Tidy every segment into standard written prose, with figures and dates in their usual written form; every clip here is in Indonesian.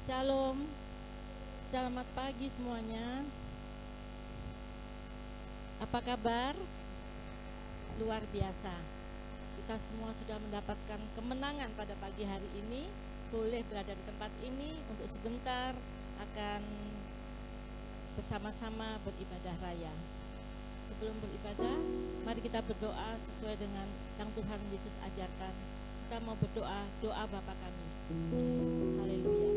Shalom, selamat pagi semuanya. Apa kabar? Luar biasa. Kita semua sudah mendapatkan kemenangan pada pagi hari ini. Boleh berada di tempat ini untuk sebentar akan bersama-sama beribadah raya. Sebelum beribadah, mari kita berdoa sesuai dengan yang Tuhan Yesus ajarkan. Kita mau berdoa, doa Bapa kami. Haleluya.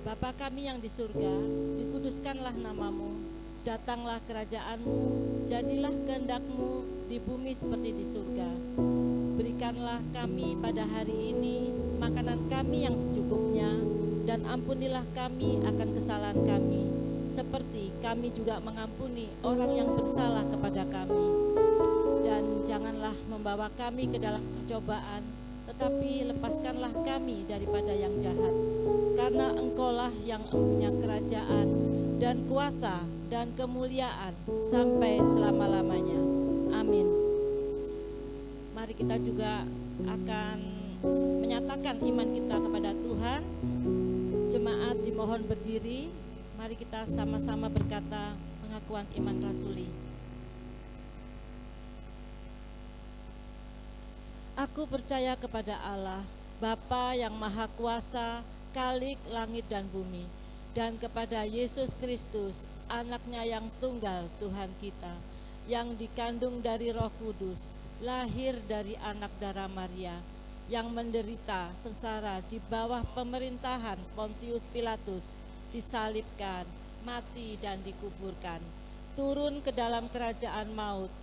Bapa kami yang di surga, dikuduskanlah namamu, datanglah kerajaanmu, jadilah kehendak-mu di bumi seperti di surga. Berikanlah kami pada hari ini makanan kami yang secukupnya, dan ampunilah kami akan kesalahan kami, seperti kami juga mengampuni orang yang bersalah kepada kami. Dan janganlah membawa kami ke dalam percobaan, tetapi lepaskanlah kami daripada yang jahat. Karena Engkaulah yang mempunyai kerajaan dan kuasa dan kemuliaan sampai selama-lamanya. Amin. Mari kita juga akan menyatakan iman kita kepada Tuhan. Jemaat dimohon berdiri. Mari kita sama-sama berkata pengakuan iman rasuli. Aku percaya kepada Allah, Bapa yang Maha Kuasa, Khalik langit dan bumi, dan kepada Yesus Kristus, anaknya yang tunggal Tuhan kita, yang dikandung dari Roh Kudus, lahir dari anak darah Maria, yang menderita sengsara di bawah pemerintahan Pontius Pilatus, disalibkan, mati dan dikuburkan, turun ke dalam kerajaan maut.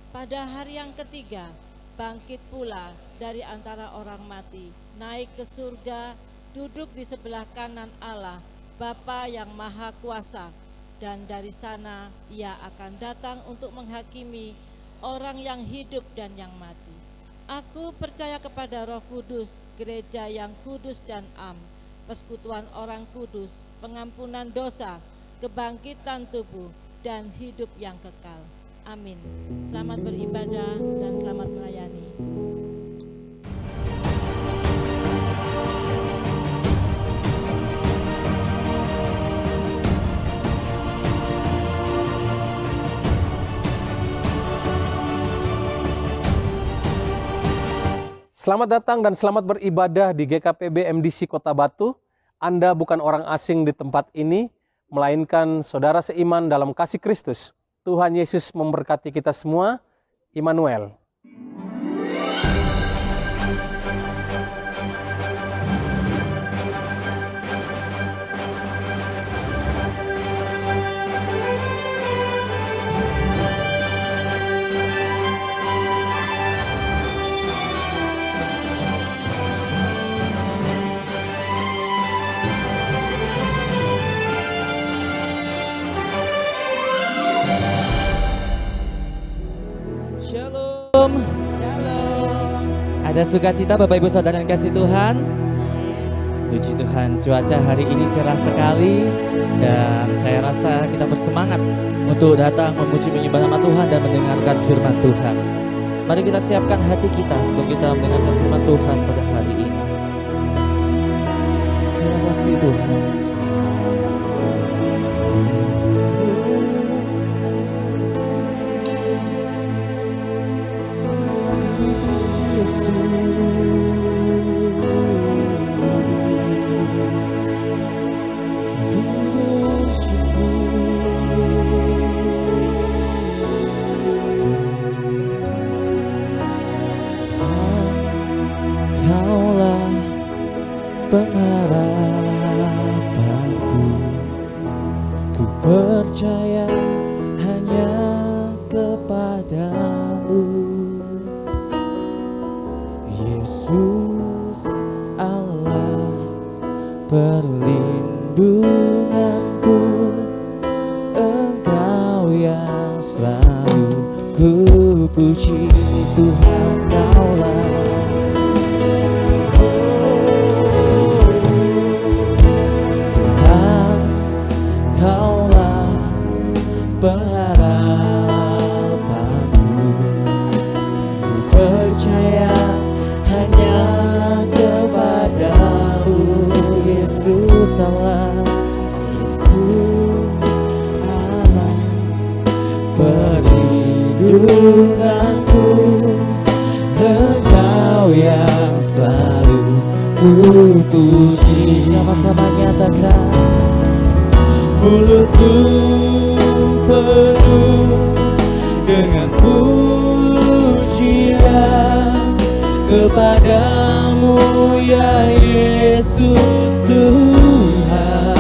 Pada hari yang ketiga, bangkit pula dari antara orang mati, naik ke surga, duduk di sebelah kanan Allah, Bapa yang Maha Kuasa, dan dari sana Ia akan datang untuk menghakimi orang yang hidup dan yang mati. Aku percaya kepada Roh Kudus, gereja yang kudus dan am, persekutuan orang kudus, pengampunan dosa, kebangkitan tubuh, dan hidup yang kekal. Amin. Selamat beribadah dan selamat melayani. Selamat datang dan selamat beribadah di GKPB MDC Kota Batu. Anda bukan orang asing di tempat ini, melainkan saudara seiman dalam kasih Kristus. Tuhan Yesus memberkati kita semua. Immanuel. Shalom. Ada sukacita Bapak Ibu Saudara yang kasih Tuhan. Puji Tuhan, cuaca hari ini cerah sekali dan saya rasa kita bersemangat untuk datang memuji menyembah nama Tuhan dan mendengarkan firman Tuhan. Mari kita siapkan hati kita sebelum kita mendengarkan firman Tuhan pada hari ini. Terima kasih Tuhan Yesus. Kaulah pengharapanku, ku percaya hanya kepadamu, Yesus Allah perlindunganku, Engkau yang selalu ku puji. Tuhan Kaulah Tuhan, Kaulah pengharapanku, ku percaya hanya kepadamu, Yesus Allah, Yesus Allah, perlindunganku, Engkau yang selalu ku puji. Sama-sama nyatakan, mulutku penuh dengan pujian kepadamu ya Yesus Tuhan.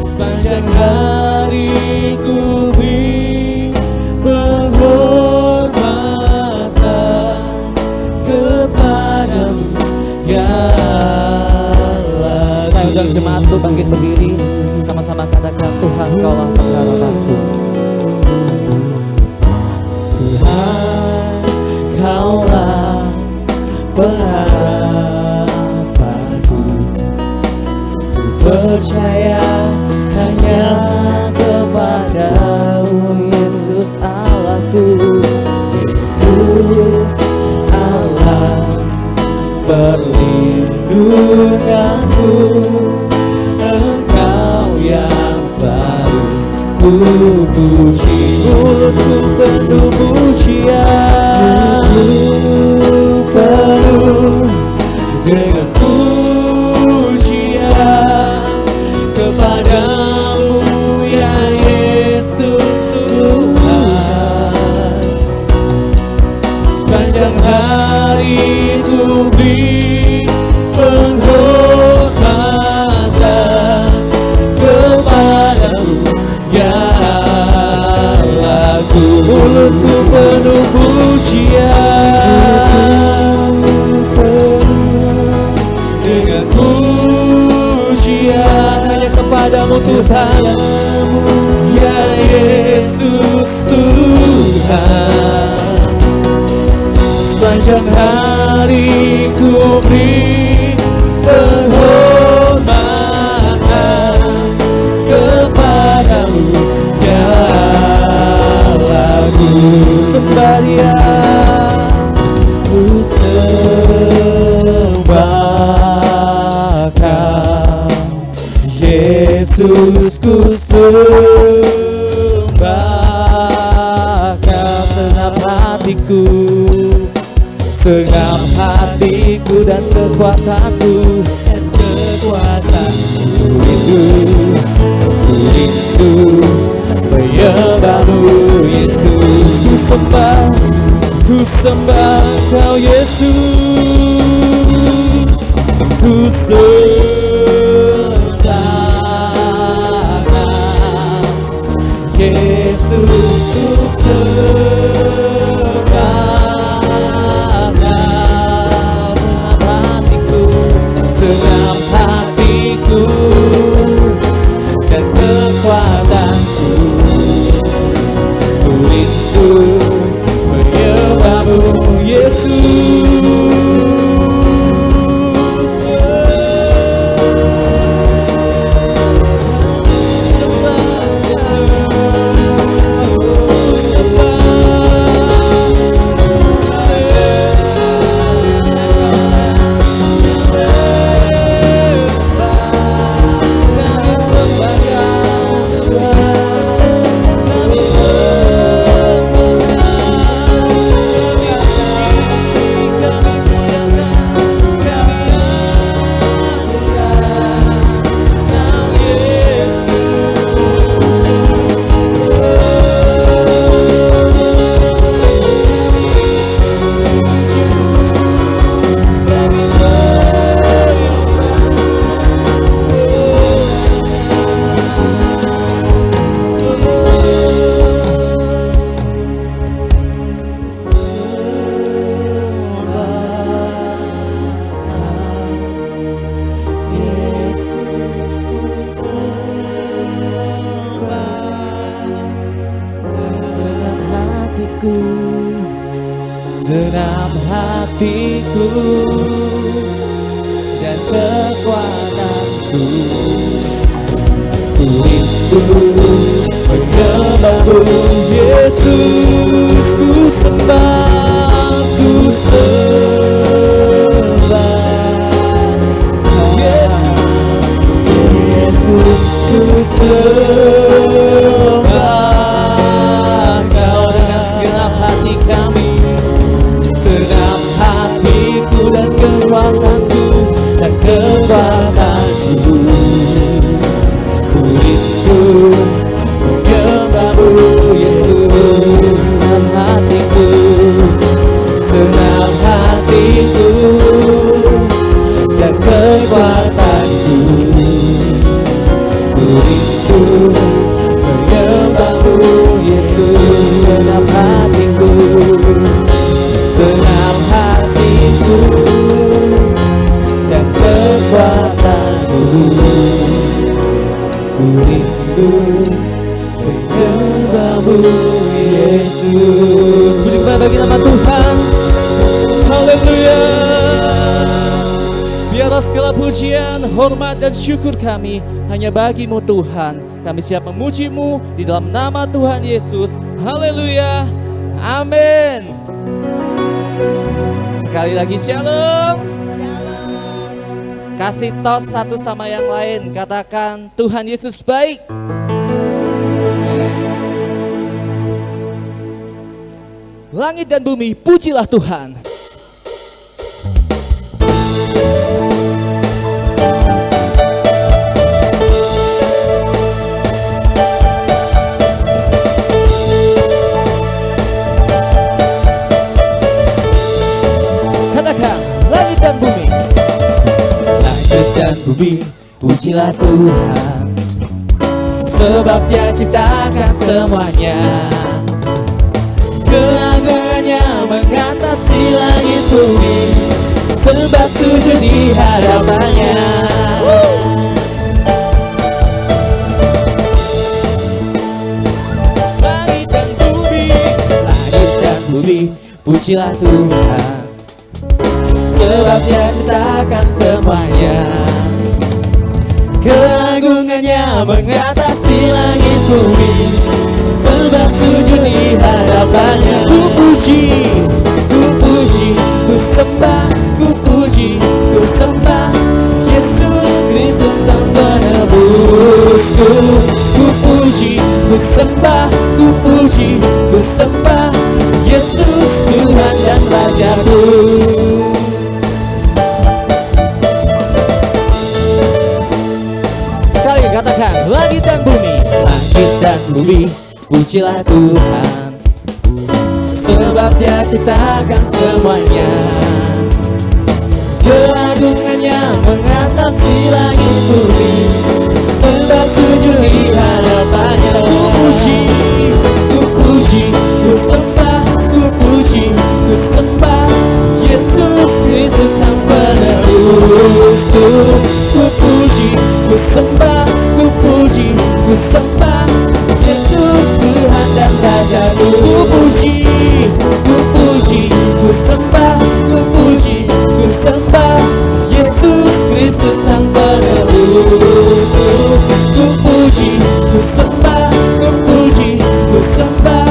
Sepanjang hari ku beri penghormatan kepadamu ya Allah. Saya undang jemaat tuh bangkit berdiri, sama-sama katakan, Tuhan Kaulah pengharapanku. Tuhan Kaulah pengharapanku, ku percaya hanya kepadamu Yesus Allahku, Yesus Allah perlindunganku, Engkau yang selalu ku puji. Mulutku penuh pujian, penuh dengan pujian kepadamu ya Yesus Tuhan. Sepanjang hari ku beri penghormatan kepadamu ya Allahku. Mulutku penuh pujian, dengan pujian hanya kepadamu Tuhan ya Yesus Tuhan. Sepanjang hari ku beri penghormatan kepadamu ya Allahku. Sembah Dia, ku sembah Kau Yesus, ku sembah Kau. Senap hatiku, senap hatiku dan kekuatanku, rindu menyembahmu Yesus. Ku sembah Kau Yesus, ku sembah Kau Yesus, ku sembah Kau. Senap hatiku dan kekuatanku, ku rindu menyembahmu Yesus. Senam hatiku dan kekuatanku, ku rindu menyembahmu Yesus. Ku sembah sembah Kau dengan segenap hati kami, segenap hatiku dan kekuatanku dan kekuatanku. Ku rindu menyembahmu Yesus, segenap hatiku, segenap hatiku dan kekuatanku. Ku rindu menyembahmu Yesus, segenap hatiku, segenap hatiku dan kekuatanku. Ku rindu menyembahmu Yesus. Berjumpa bagi nama Tuhan. Haleluya. Biarlah segala pujian, hormat dan syukur kami hanya bagimu Tuhan. Kami siap memujimu di dalam nama Tuhan Yesus. Haleluya. Amin. Sekali lagi shalom. Kasih tos satu sama yang lain. Katakan Tuhan Yesus baik. Langit dan bumi, pujilah Tuhan. Katakan langit dan bumi. Langit dan bumi, pujilah Tuhan, sebab Dia ciptakan semuanya. Keagungannya mengatasi langit bumi, sembah sujud di hadapannya. Langit dan bumi, pujilah Tuhan, sebab Dia ciptakan semuanya. Keagungannya mengatasi langit bumi, sembah sujud di hadapannya. Ku puji, ku sembah, ku puji, ku sembah Yesus Kristus Sang Penebusku. Ku puji, ku sembah, ku puji, ku sembah Yesus Tuhan dan Rajaku. Sekali katakan langit dan bumi, pujilah Tuhan, sebab Dia ciptakan semuanya. Keagungannya mengatasi langit bumi, sembah sujud di hadapannya. Ku puji, ku sembah, ku puji, ku sembah Yesus Kristus Sang Penebusku. Ku puji, ku sembah, ku puji, ku sembah Yesus Tuhan dan Rajaku. Ku puji, ku sembah, ku puji, ku sembah Yesus Kristus Sang Penebusku. Ku puji, ku sembah, ku puji, ku sembah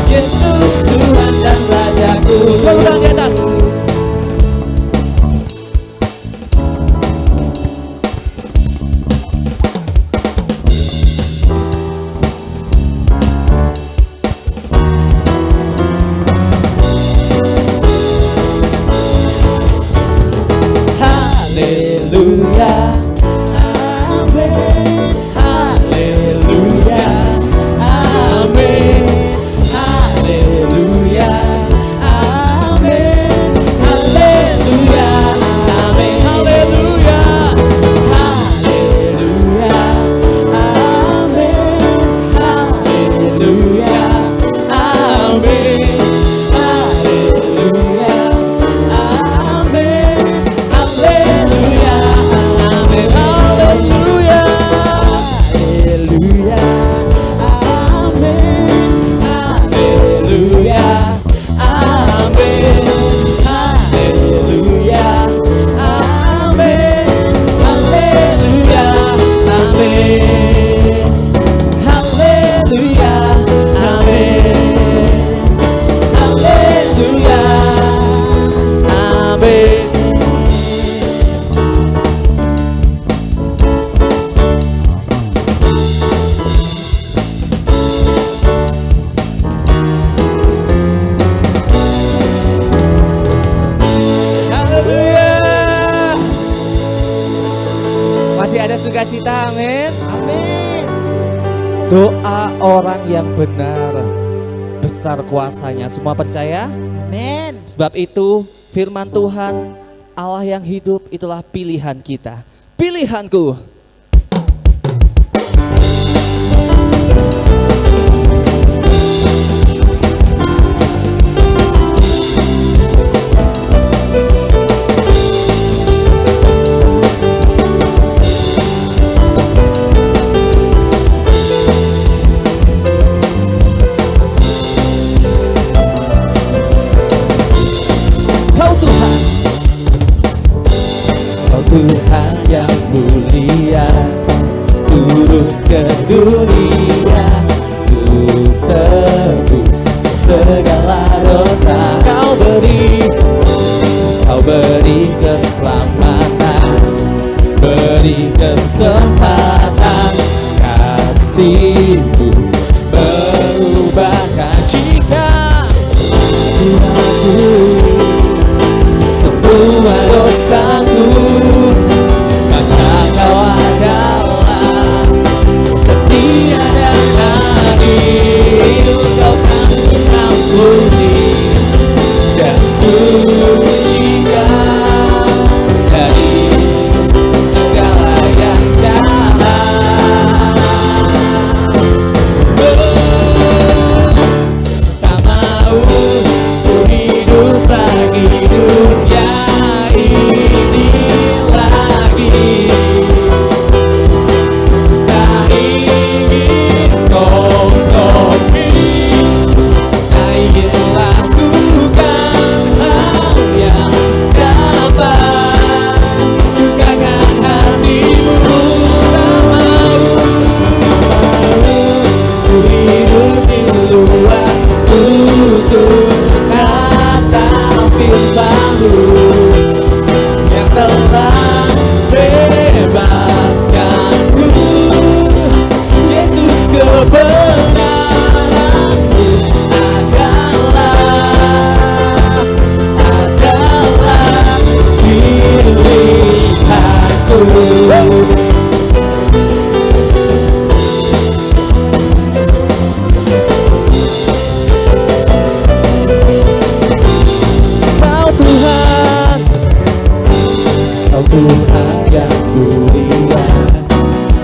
Yesus Tuhan dan Rajaku. Selalu tangan di atas. ada sukacita, amin. Amin. Doa orang yang benar besar kuasanya. Semua percaya? Amin. Sebab itu firman Tuhan, Allah yang hidup itulah pilihan kita. Pilihanku. Tuhan yang mulia turun ke dunia untuk tebus segala dosa. Kau beri keselamatan, beri kesempatan. Kasih-Mu berubahkan. Jika semua dosaku, maka Kau adalah setia dan adil. Kau kan mengampuni dan sucikan dari segala yang jahat. Tak mau ku hidup lagi dunia ini lagi. Tak ingin kompromi, tak ingin lakukan hal yang dapat dukakan hatimu. Tak mau ku hidup di luar tutur kata firman-Mu yang telah bebaskanku. Yesus, kebenaran-Mu adalah pilihanku. Kau Tuhan yang mulia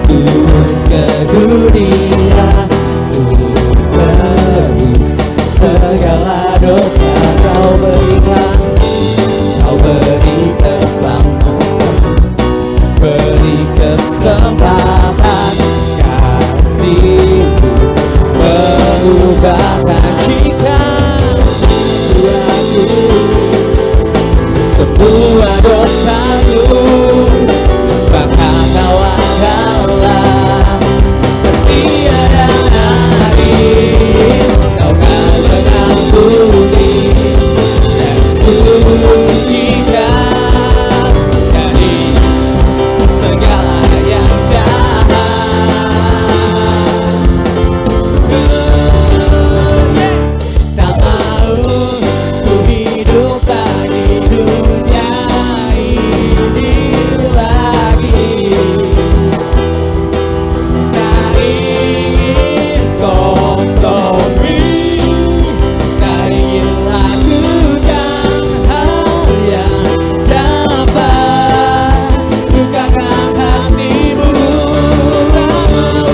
turun ke dunia untuk tebus segala dosa. Kau beri keselamatan, beri kesempatan. Kasih-Mu berubahkan. Jika semua dosaku, maka Kau adalah setia dan adil. Kau kan mengampuni dan sucikan dari segala yang jahat. Tak mau ku hidup lagi dunia ini lagi. Tak ingin kompromi, tak ingin lakukan hal yang dapat dukakan hatimu. Tak mau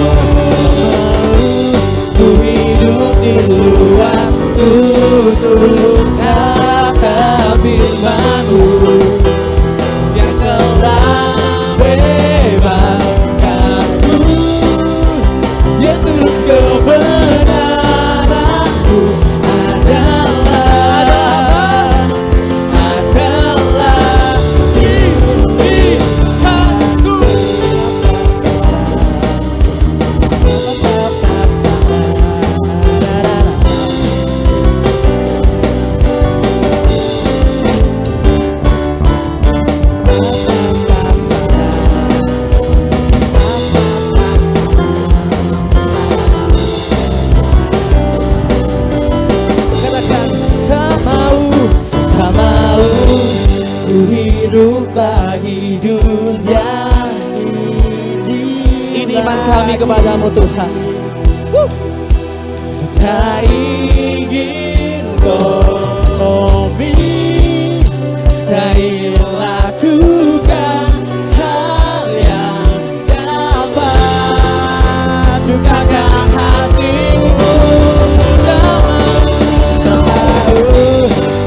ku hidup di luar tutur kata firman-Mu yang telah bebaskanku. Yesus, kebenaran-Mu adalah pilihanku. Katakan, tak mau ku hidup lagi dunia ini. pengharapan kami kepadamu Tuhan. Tak ingin komi, tak ingin lakukan hal yang dapat dukakan hatimu.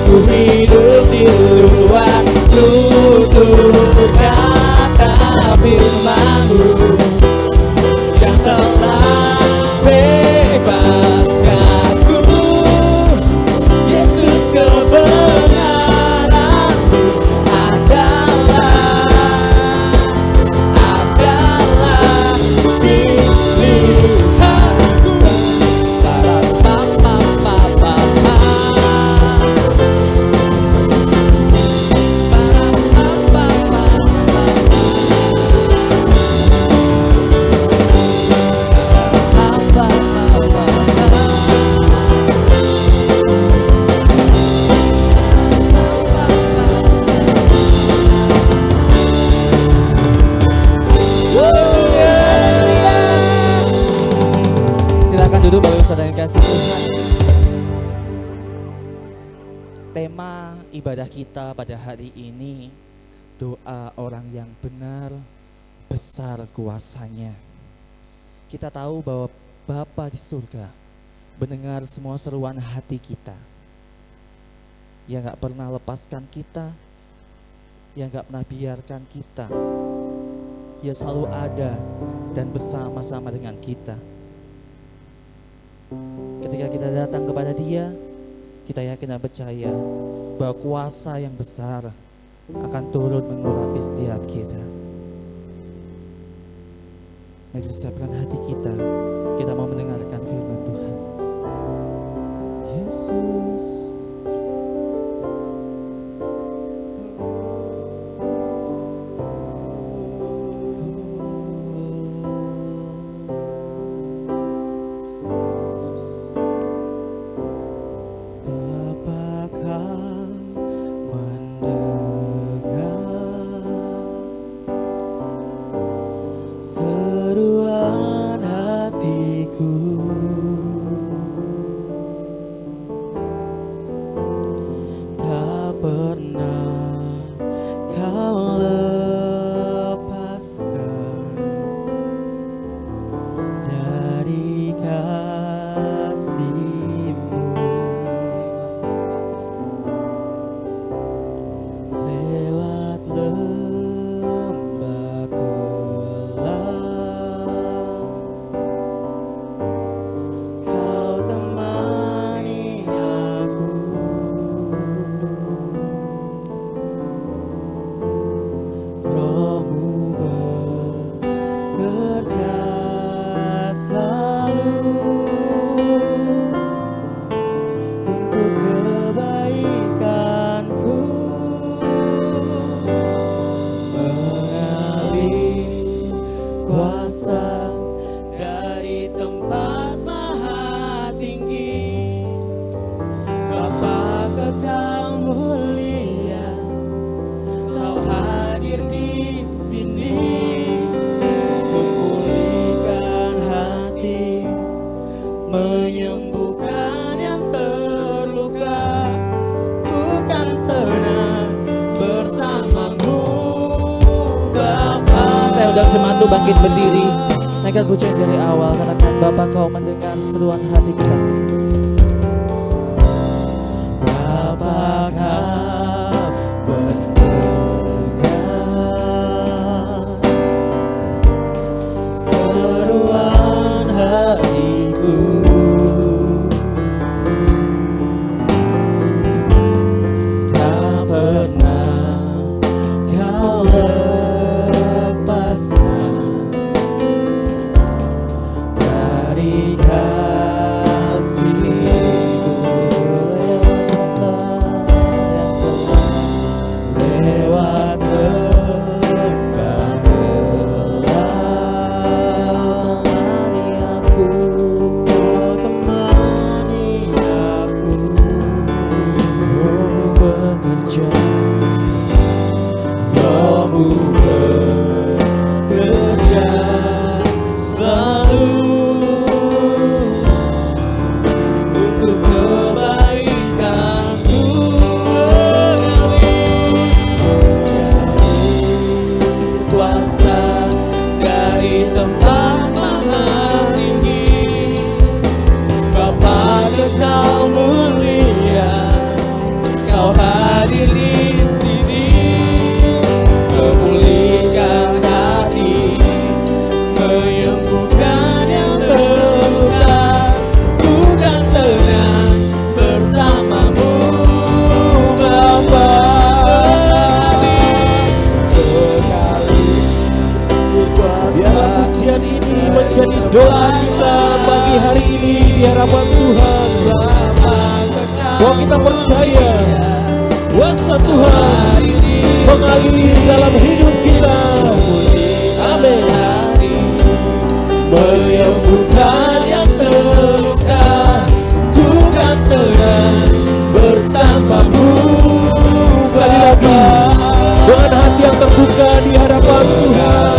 Ku hidup di luar tutur kata firman-Mu yang telah bebaskanku. Yesus, kebenaran-Mu adalah pilihanku. Silakan duduk Bapak Ibu Saudara yang kasih Tuhan. Tema ibadah kita pada hari ini, doa orang yang benar, besar kuasanya. Kita tahu bahwa Bapa di surga mendengar semua seruan hati kita, yang gak pernah lepaskan kita, yang gak pernah biarkan kita. Dia selalu ada dan bersama-sama dengan kita. Ketika kita datang kepada Dia, kita yakin dan percaya bahwa kuasa yang besar akan turun mengurapi setiap kita. Mari siapkan hati kita mau mendengarkan firman Tuhan. Yesus, seruan hatiku, tak pernah kau lepaskan dari kasih-Mu. Lewat lembah gelap, Kau temani aku. Roh-Mu bekerja selalu untuk kebaikanku, mengalir kuasa dari tempat maha tinggi. Bapa kekal mulia, Kau hadir di sini, memulihkan hati, menyembuhkan yang terluka. Ku kan tenang bersama-Mu, Bapa. Saya undang jemaat untuk bangkit berdiri. Naikkan pujian dari awal, katakan Bapa, Kau mendengar seruan hati kami. Bapa, Kau mendengar seruan hatiku, tak pernah Kau lepaskan dari kasih-Mu. Biarlah pujian ini menjadi doa kita pagi hari ini di hadapan Tuhan. Bahwa kita percaya kuasa Tuhan mengalir dalam hidup kita. Amin. Menyembuhkan yang terluka, ku kan tenang bersamamu. Sekali lagi dengan hati yang terbuka di hadapan Tuhan.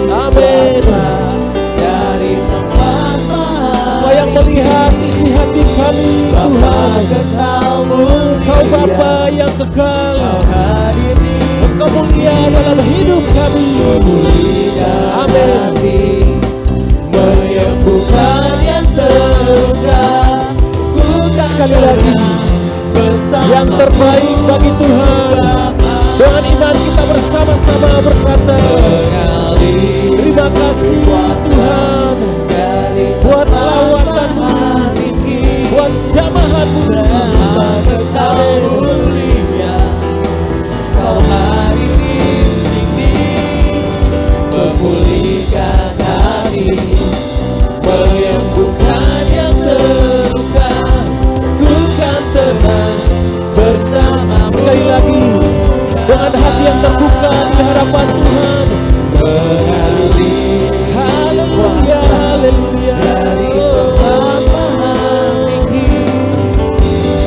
Amin. Dari tempat Kau yang melihat isi hati kami, Tuhan. Kau Bapa yang kekal. Engkau mulia dalam hidup kami. Amin. Menyembuhkan yang terluka, ku kan Sekali lagi, yang terbaik bagi Tuhan. Dengan iman kita bersama-sama berkata, terima kasih Tuhan buat lawatan-Mu, buat jamahan-Mu. Kau hadir di sini, memulihkan hati, menyembuhkan yang terluka, ku kan tenang bersamamu. Sekali lagi, dengan hati yang terbuka di hadapan Tuhan. Haleluya, haleluya.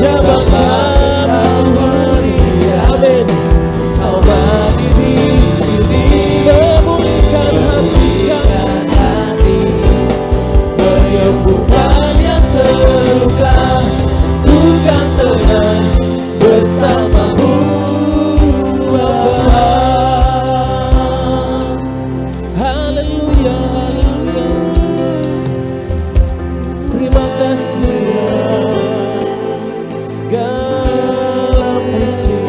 Jamahan mulia. Amin. Kau hadir di sini, Memulihkan hati kami. menyembuhkan yang terluka, ku kan tenang bersamamu. Haleluya, haleluya. Terima kasih segala puji.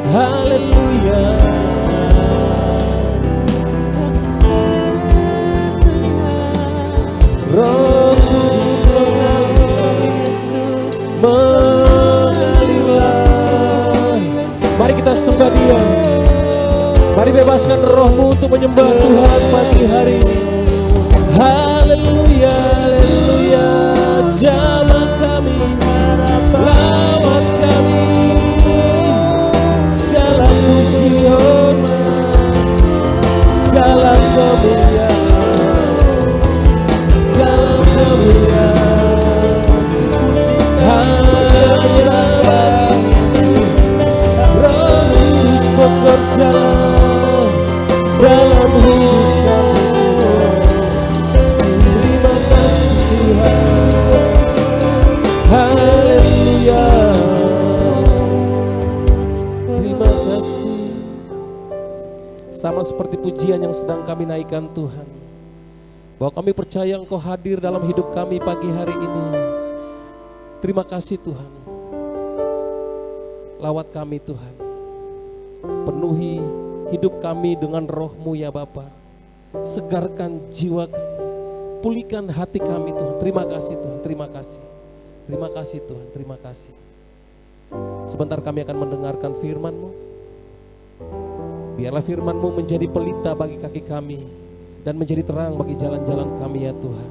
Haleluya. Roh Kudus mengalirlah. Mari kita sembah Dia. Mari bebaskan rohmu untuk menyembah Tuhan pagi hari ini. Haleluya, haleluya. Jamah kami, lawat kami. Segala puji hormat, segala kemuliaan, segala kemuliaan hanya bagi Roh Kudus bekerja dalam hidup kami. Terima kasih Tuhan. Haleluya. Terima kasih. Sama seperti pujian yang sedang kami naikkan Tuhan, bahwa kami percaya Engkau hadir dalam hidup kami pagi hari ini. Terima kasih Tuhan. Lawat kami Tuhan. Penuhi hidup kami dengan roh-Mu ya Bapa. Segarkan jiwa kami. Pulihkan hati kami Tuhan. Terima kasih Tuhan. Terima kasih. Terima kasih Tuhan. Terima kasih. Sebentar kami akan mendengarkan firman-Mu. Biarlah firman-Mu menjadi pelita bagi kaki kami dan menjadi terang bagi jalan-jalan kami ya Tuhan.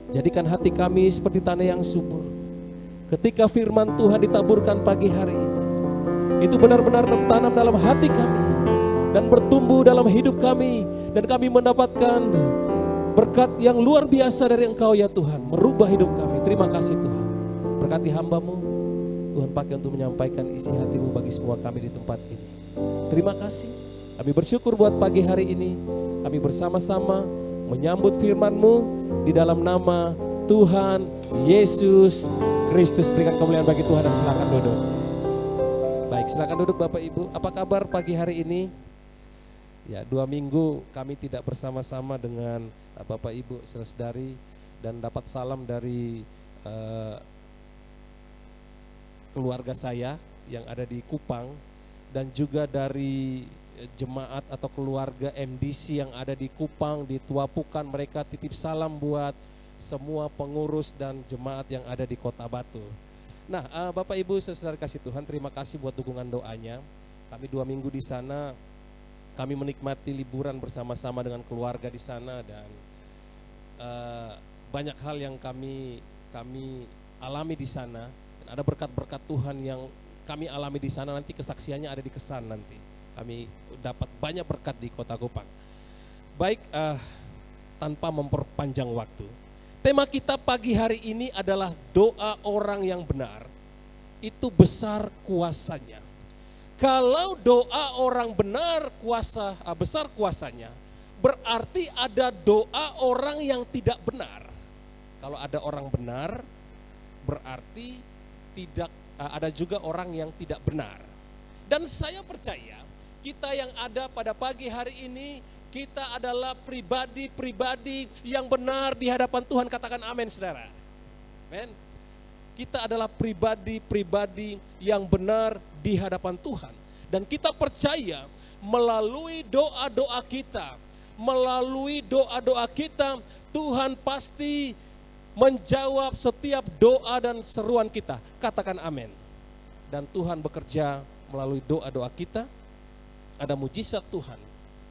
Jadikan hati kami seperti tanah yang subur. Ketika firman Tuhan ditaburkan pagi hari ini, itu benar-benar tertanam dalam hati kami dan bertumbuh dalam hidup kami, dan kami mendapatkan berkat yang luar biasa dari Engkau ya Tuhan, merubah hidup kami. Terima kasih Tuhan. Berkati hamba-Mu, Tuhan pakai untuk menyampaikan isi hati-Mu bagi semua kami di tempat ini. Terima kasih. Kami bersyukur buat pagi hari ini. Kami bersama-sama menyambut firman-Mu di dalam nama Tuhan Yesus Kristus. Berikan kemuliaan bagi Tuhan dan silakan duduk. Baik, silakan duduk Bapak Ibu. Apa kabar pagi hari ini? Ya, 2 minggu kami tidak bersama-sama dengan Bapak Ibu saudari, dan dapat salam dari keluarga saya yang ada di Kupang, dan juga dari jemaat atau keluarga MDC yang ada di Kupang, di Tuapukan. Mereka titip salam buat semua pengurus dan jemaat yang ada di Kota Batu. Nah, Bapak Ibu saudara kasih Tuhan, terima kasih buat dukungan doanya. Kami 2 minggu di sana Kami menikmati liburan bersama-sama dengan keluarga di sana dan banyak hal yang kami alami di sana. Dan ada berkat-berkat Tuhan yang kami alami di sana, nanti kesaksiannya ada di Kesan nanti. Kami dapat banyak berkat di Kota Kupang. Baik, tanpa memperpanjang waktu. Tema kita pagi hari ini adalah doa orang yang benar, itu besar kuasanya. Kalau doa orang benar besar kuasanya, berarti ada doa orang yang tidak benar. Kalau ada orang benar, berarti ada juga orang yang tidak benar. Dan saya percaya kita yang ada pada pagi hari ini, kita adalah pribadi-pribadi yang benar di hadapan Tuhan. Katakan amin, saudara. Amin. Kita adalah pribadi-pribadi yang benar di hadapan Tuhan. Dan kita percaya melalui doa-doa kita, Tuhan pasti menjawab setiap doa dan seruan kita. Katakan amin. Dan Tuhan bekerja melalui doa-doa kita. Ada mujizat Tuhan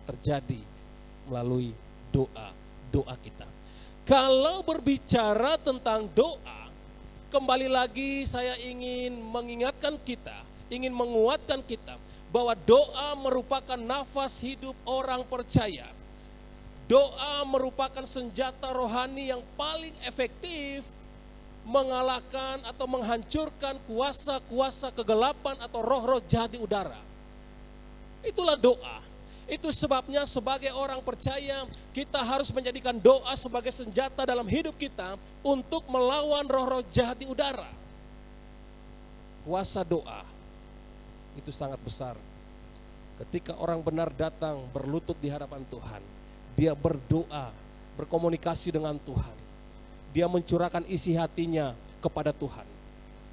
terjadi melalui doa-doa kita. Kalau berbicara tentang doa, kembali lagi saya ingin mengingatkan kita, ingin menguatkan kita bahwa doa merupakan nafas hidup orang percaya. Doa merupakan senjata rohani yang paling efektif mengalahkan atau menghancurkan kuasa-kuasa kegelapan atau roh-roh jahat di udara. Itulah doa. Itu sebabnya sebagai orang percaya kita harus menjadikan doa sebagai senjata dalam hidup kita untuk melawan roh-roh jahat di udara. Kuasa doa itu sangat besar. Ketika orang benar datang berlutut di hadapan Tuhan, dia berdoa, berkomunikasi dengan Tuhan. Dia mencurahkan isi hatinya kepada Tuhan.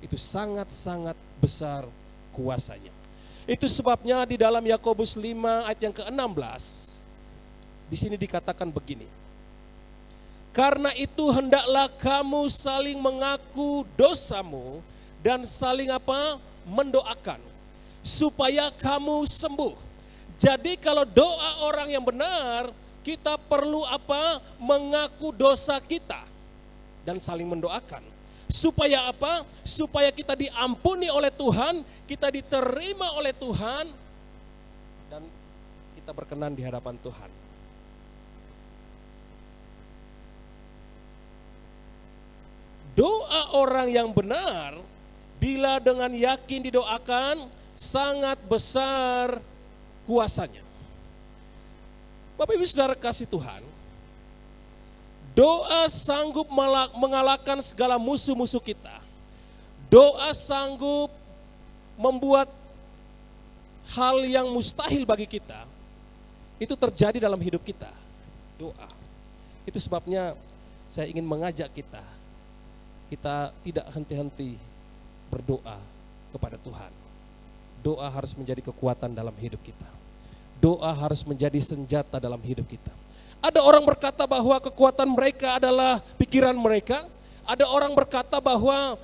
Itu sangat-sangat besar kuasanya. Itu sebabnya di dalam Yakobus 5 ayat yang ke-16, di sini dikatakan begini. Karena itu hendaklah kamu saling mengaku dosamu dan saling mendoakan supaya kamu sembuh. Jadi kalau doa orang yang benar, kita perlu mengaku dosa kita dan saling mendoakan. Supaya Supaya kita diampuni oleh Tuhan, kita diterima oleh Tuhan, dan kita berkenan di hadapan Tuhan. Doa orang yang benar, bila dengan yakin didoakan, sangat besar kuasanya. Bapak Ibu Saudara kasih Tuhan, doa sanggup mengalahkan segala musuh-musuh kita. Doa sanggup membuat hal yang mustahil bagi kita itu terjadi dalam hidup kita. Doa. Itu sebabnya saya ingin mengajak kita tidak henti-henti berdoa kepada Tuhan. Doa harus menjadi kekuatan dalam hidup kita. Doa harus menjadi senjata dalam hidup kita. Ada orang berkata bahwa kekuatan mereka adalah pikiran mereka. Ada orang berkata bahwa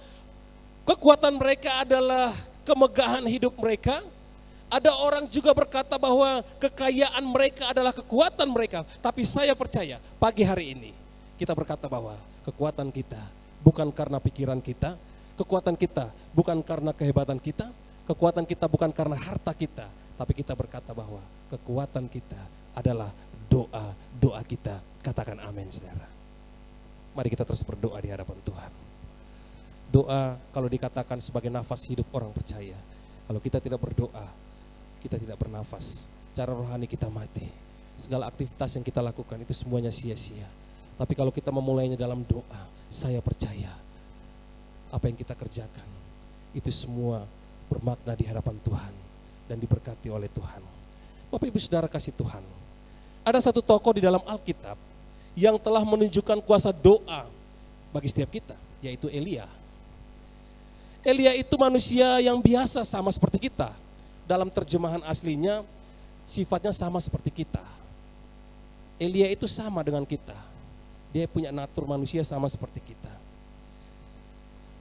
kekuatan mereka adalah kemegahan hidup mereka. Ada orang juga berkata bahwa kekayaan mereka adalah kekuatan mereka. Tapi saya percaya pagi hari ini kita berkata bahwa kekuatan kita bukan karena pikiran kita. Kekuatan kita bukan karena kehebatan kita. Kekuatan kita bukan karena harta kita. Tapi kita berkata bahwa kekuatan kita adalah doa kita. Katakan amin, saudara. Mari kita terus berdoa di hadapan Tuhan. Doa kalau dikatakan sebagai nafas hidup orang percaya. Kalau kita tidak berdoa, kita tidak bernafas. Secara rohani kita mati. Segala aktivitas yang kita lakukan itu semuanya sia-sia. Tapi kalau kita memulainya dalam doa, saya percaya apa yang kita kerjakan itu semua bermakna di hadapan Tuhan dan diberkati oleh Tuhan. Bapak Ibu Saudara kasih Tuhan. Ada satu tokoh di dalam Alkitab yang telah menunjukkan kuasa doa bagi setiap kita, yaitu Elia. Elia itu manusia yang biasa sama seperti kita. Dalam terjemahan aslinya, sifatnya sama seperti kita. Elia itu sama dengan kita. Dia punya natur manusia sama seperti kita.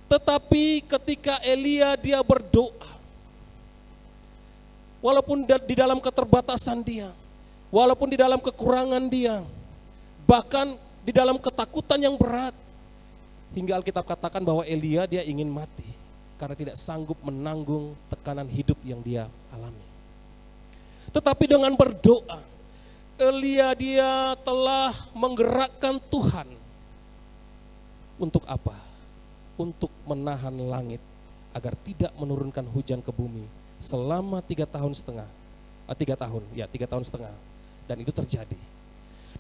Tetapi ketika Elia dia berdoa, walaupun di dalam keterbatasan dia, walaupun di dalam kekurangan dia, bahkan di dalam ketakutan yang berat. Hingga Alkitab katakan bahwa Elia dia ingin mati karena tidak sanggup menanggung tekanan hidup yang dia alami. Tetapi dengan berdoa, Elia dia telah menggerakkan Tuhan. Untuk apa? Untuk menahan langit agar tidak menurunkan hujan ke bumi selama 3 tahun setengah. 3 tahun setengah. Dan itu terjadi.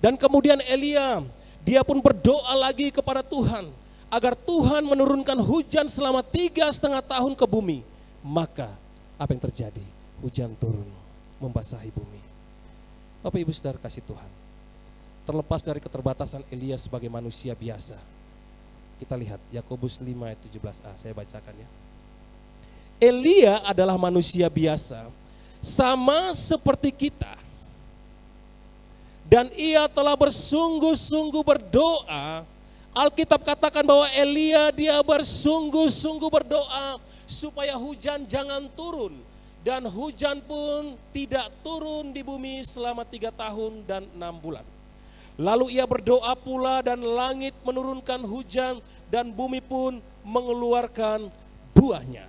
Dan kemudian Elia, dia pun berdoa lagi kepada Tuhan agar Tuhan menurunkan hujan selama 3,5 tahun ke bumi. Maka apa yang terjadi? Hujan turun membasahi bumi. Bapak Ibu Saudara kasih Tuhan, terlepas dari keterbatasan Elia sebagai manusia biasa, kita lihat Yakobus 5 ayat 17a, saya bacakan ya. Elia adalah manusia biasa, sama seperti kita. Dan ia telah bersungguh-sungguh berdoa. Alkitab katakan bahwa Elia dia bersungguh-sungguh berdoa supaya hujan jangan turun. Dan hujan pun tidak turun di bumi selama 3 tahun dan 6 bulan. Lalu ia berdoa pula dan langit menurunkan hujan dan bumi pun mengeluarkan buahnya.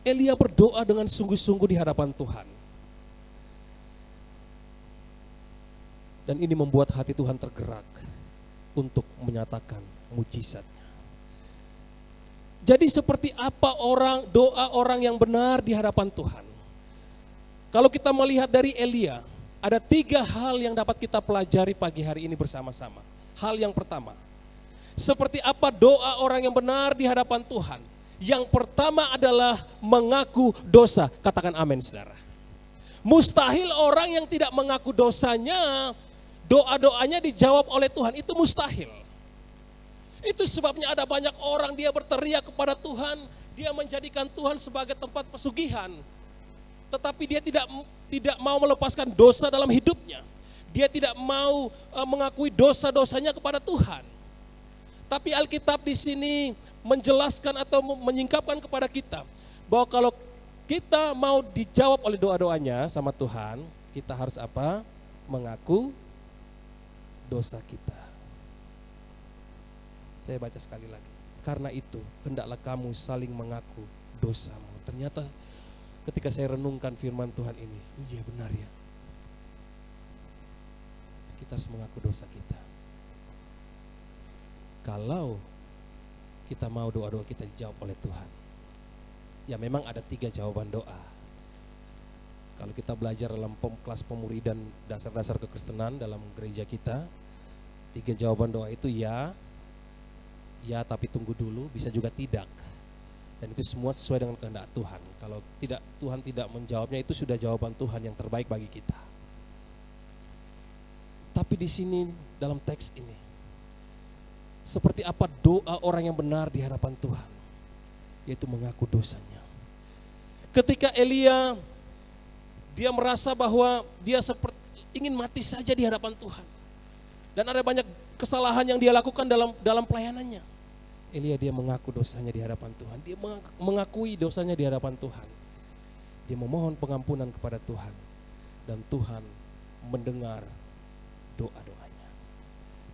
Elia berdoa dengan sungguh-sungguh di hadapan Tuhan. Dan ini membuat hati Tuhan tergerak untuk menyatakan mujizatnya. Jadi seperti apa doa orang yang benar di hadapan Tuhan? Kalau kita melihat dari Elia, ada 3 hal yang dapat kita pelajari pagi hari ini bersama-sama. Hal yang pertama, seperti apa doa orang yang benar di hadapan Tuhan? Yang pertama adalah mengaku dosa. Katakan amin saudara. Mustahil orang yang tidak mengaku dosanya, doa-doanya dijawab oleh Tuhan, itu mustahil. Itu sebabnya ada banyak orang dia berteriak kepada Tuhan, dia menjadikan Tuhan sebagai tempat pesugihan. Tetapi dia tidak mau melepaskan dosa dalam hidupnya. Dia tidak mau mengakui dosa-dosanya kepada Tuhan. Tapi Alkitab di sini menjelaskan atau menyingkapkan kepada kita bahwa kalau kita mau dijawab oleh doa-doanya sama Tuhan, kita harus apa? Mengaku dosa kita. Saya baca sekali lagi. Karena itu, hendaklah kamu saling mengaku dosamu. Ternyata ketika saya renungkan firman Tuhan ini, iya benar ya. Kita harus mengaku dosa kita. Kalau kita mau doa-doa kita dijawab oleh Tuhan, ya memang ada 3 jawaban doa. Kalau kita belajar dalam kelas pemuridan dasar-dasar kekristenan dalam gereja kita, 3 jawaban doa itu ya tapi tunggu dulu, bisa juga tidak. Dan itu semua sesuai dengan kehendak Tuhan. Kalau tidak, Tuhan tidak menjawabnya, itu sudah jawaban Tuhan yang terbaik bagi kita. Tapi di sini dalam teks ini, seperti apa doa orang yang benar di hadapan Tuhan, yaitu mengaku dosanya. Ketika Elia dia merasa bahwa dia ingin mati saja di hadapan Tuhan. Dan ada banyak kesalahan yang dia lakukan dalam pelayanannya. Elia dia mengaku dosanya di hadapan Tuhan. Dia mengakui dosanya di hadapan Tuhan. Dia memohon pengampunan kepada Tuhan. Dan Tuhan mendengar doa-doanya.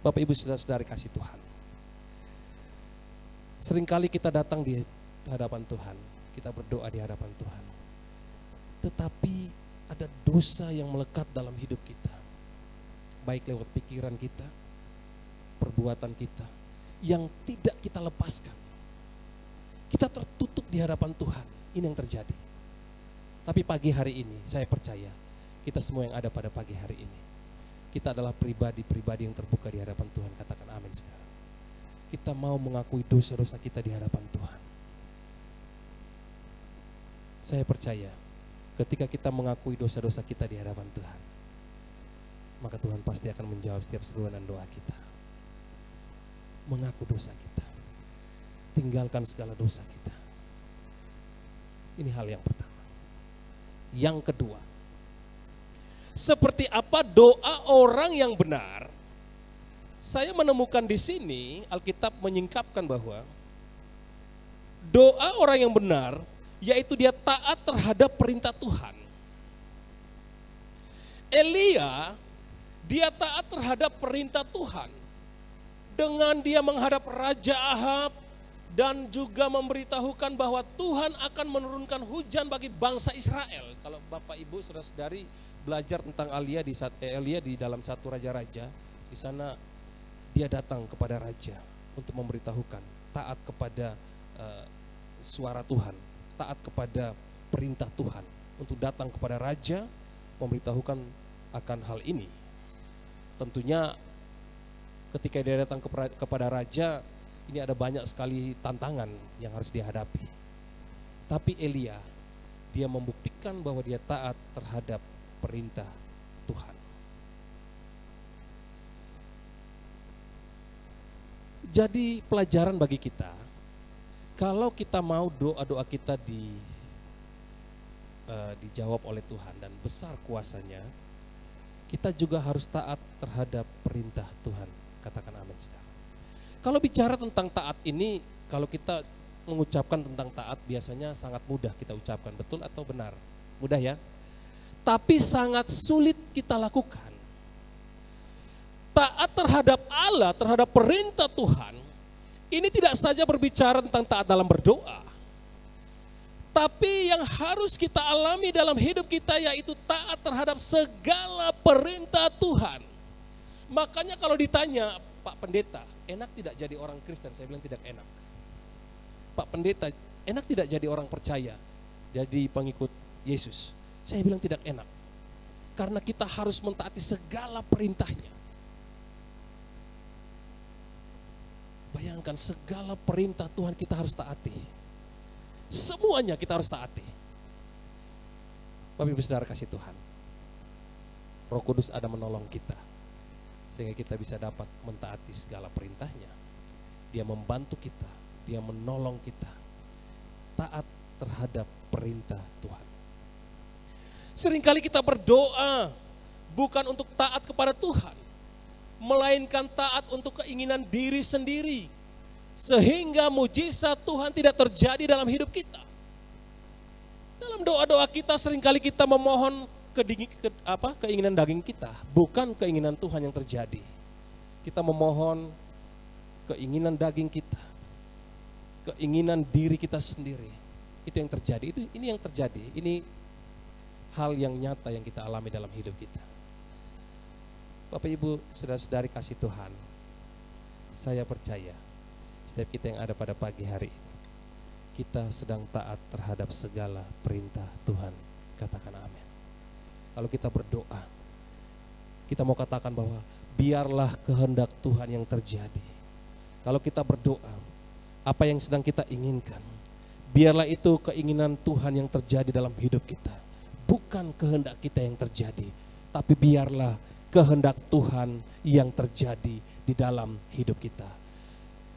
Bapak Ibu saudara-saudari kasih Tuhan. Seringkali kita datang di hadapan Tuhan. Kita berdoa di hadapan Tuhan. Tetapi ada dosa yang melekat dalam hidup kita. Baik lewat pikiran kita, perbuatan kita, yang tidak kita lepaskan. Kita tertutup di hadapan Tuhan. Ini yang terjadi. Tapi pagi hari ini saya percaya kita semua yang ada pada pagi hari ini, kita adalah pribadi-pribadi yang terbuka di hadapan Tuhan. Katakan amin saudara. Kita mau mengakui dosa-dosa kita di hadapan Tuhan. Saya percaya ketika kita mengakui dosa-dosa kita di hadapan Tuhan, maka Tuhan pasti akan menjawab setiap seruan dan doa kita. Mengaku dosa kita, tinggalkan segala dosa kita. Ini hal yang pertama. Yang kedua, seperti apa doa orang yang benar? Saya menemukan di sini Alkitab menyingkapkan bahwa doa orang yang benar yaitu dia taat terhadap perintah Tuhan. Elia, dia taat terhadap perintah Tuhan dengan dia menghadap Raja Ahab dan juga memberitahukan bahwa Tuhan akan menurunkan hujan bagi bangsa Israel. Kalau Bapak Ibu saudara-saudari belajar tentang Elia di dalam 1 Raja-Raja, di sana dia datang kepada raja untuk memberitahukan taat kepada suara Tuhan, taat kepada perintah Tuhan, untuk datang kepada raja memberitahukan akan hal ini. Tentunya ketika dia datang kepada raja, ini ada banyak sekali tantangan yang harus dihadapi. Tapi Elia, dia membuktikan bahwa dia taat terhadap perintah Tuhan. Jadi pelajaran bagi kita, kalau kita mau doa-doa kita dijawab oleh Tuhan dan besar kuasanya, kita juga harus taat terhadap perintah Tuhan. Katakan amin, saudara. Kalau bicara tentang taat ini, kalau kita mengucapkan tentang taat biasanya sangat mudah kita ucapkan, betul atau benar? Mudah ya? Tapi sangat sulit kita lakukan. Taat terhadap Allah, terhadap perintah Tuhan, ini tidak saja berbicara tentang taat dalam berdoa. Tapi yang harus kita alami dalam hidup kita yaitu taat terhadap segala perintah Tuhan. Makanya kalau ditanya, Pak Pendeta, enak tidak jadi orang Kristen? Saya bilang tidak enak. Pak Pendeta, enak tidak jadi orang percaya, jadi pengikut Yesus? Saya bilang tidak enak. Karena kita harus mentaati segala perintahnya. Bayangkan segala perintah Tuhan kita harus taati. Semuanya kita harus taati. Bapak Ibu Saudara kasih Tuhan, Roh Kudus ada menolong kita sehingga kita bisa dapat mentaati segala perintahnya. Dia membantu kita, dia menolong kita taat terhadap perintah Tuhan. Seringkali kita berdoa bukan untuk taat kepada Tuhan, melainkan taat untuk keinginan diri sendiri, sehingga mujizat Tuhan tidak terjadi dalam hidup kita. Dalam doa-doa kita seringkali kita memohon keinginan daging kita, bukan keinginan Tuhan yang terjadi. Kita memohon keinginan daging kita, keinginan diri kita sendiri. Itu yang terjadi. Ini yang terjadi. Ini hal yang nyata yang kita alami dalam hidup kita. Bapak Ibu, saudara-saudari kasih Tuhan, saya percaya setiap kita yang ada pada pagi hari ini, kita sedang taat terhadap segala perintah Tuhan. Katakan amin. Kalau kita berdoa, kita mau katakan bahwa biarlah kehendak Tuhan yang terjadi. Kalau kita berdoa, apa yang sedang kita inginkan, biarlah itu keinginan Tuhan yang terjadi dalam hidup kita. Bukan kehendak kita yang terjadi, tapi biarlah kehendak Tuhan yang terjadi di dalam hidup kita.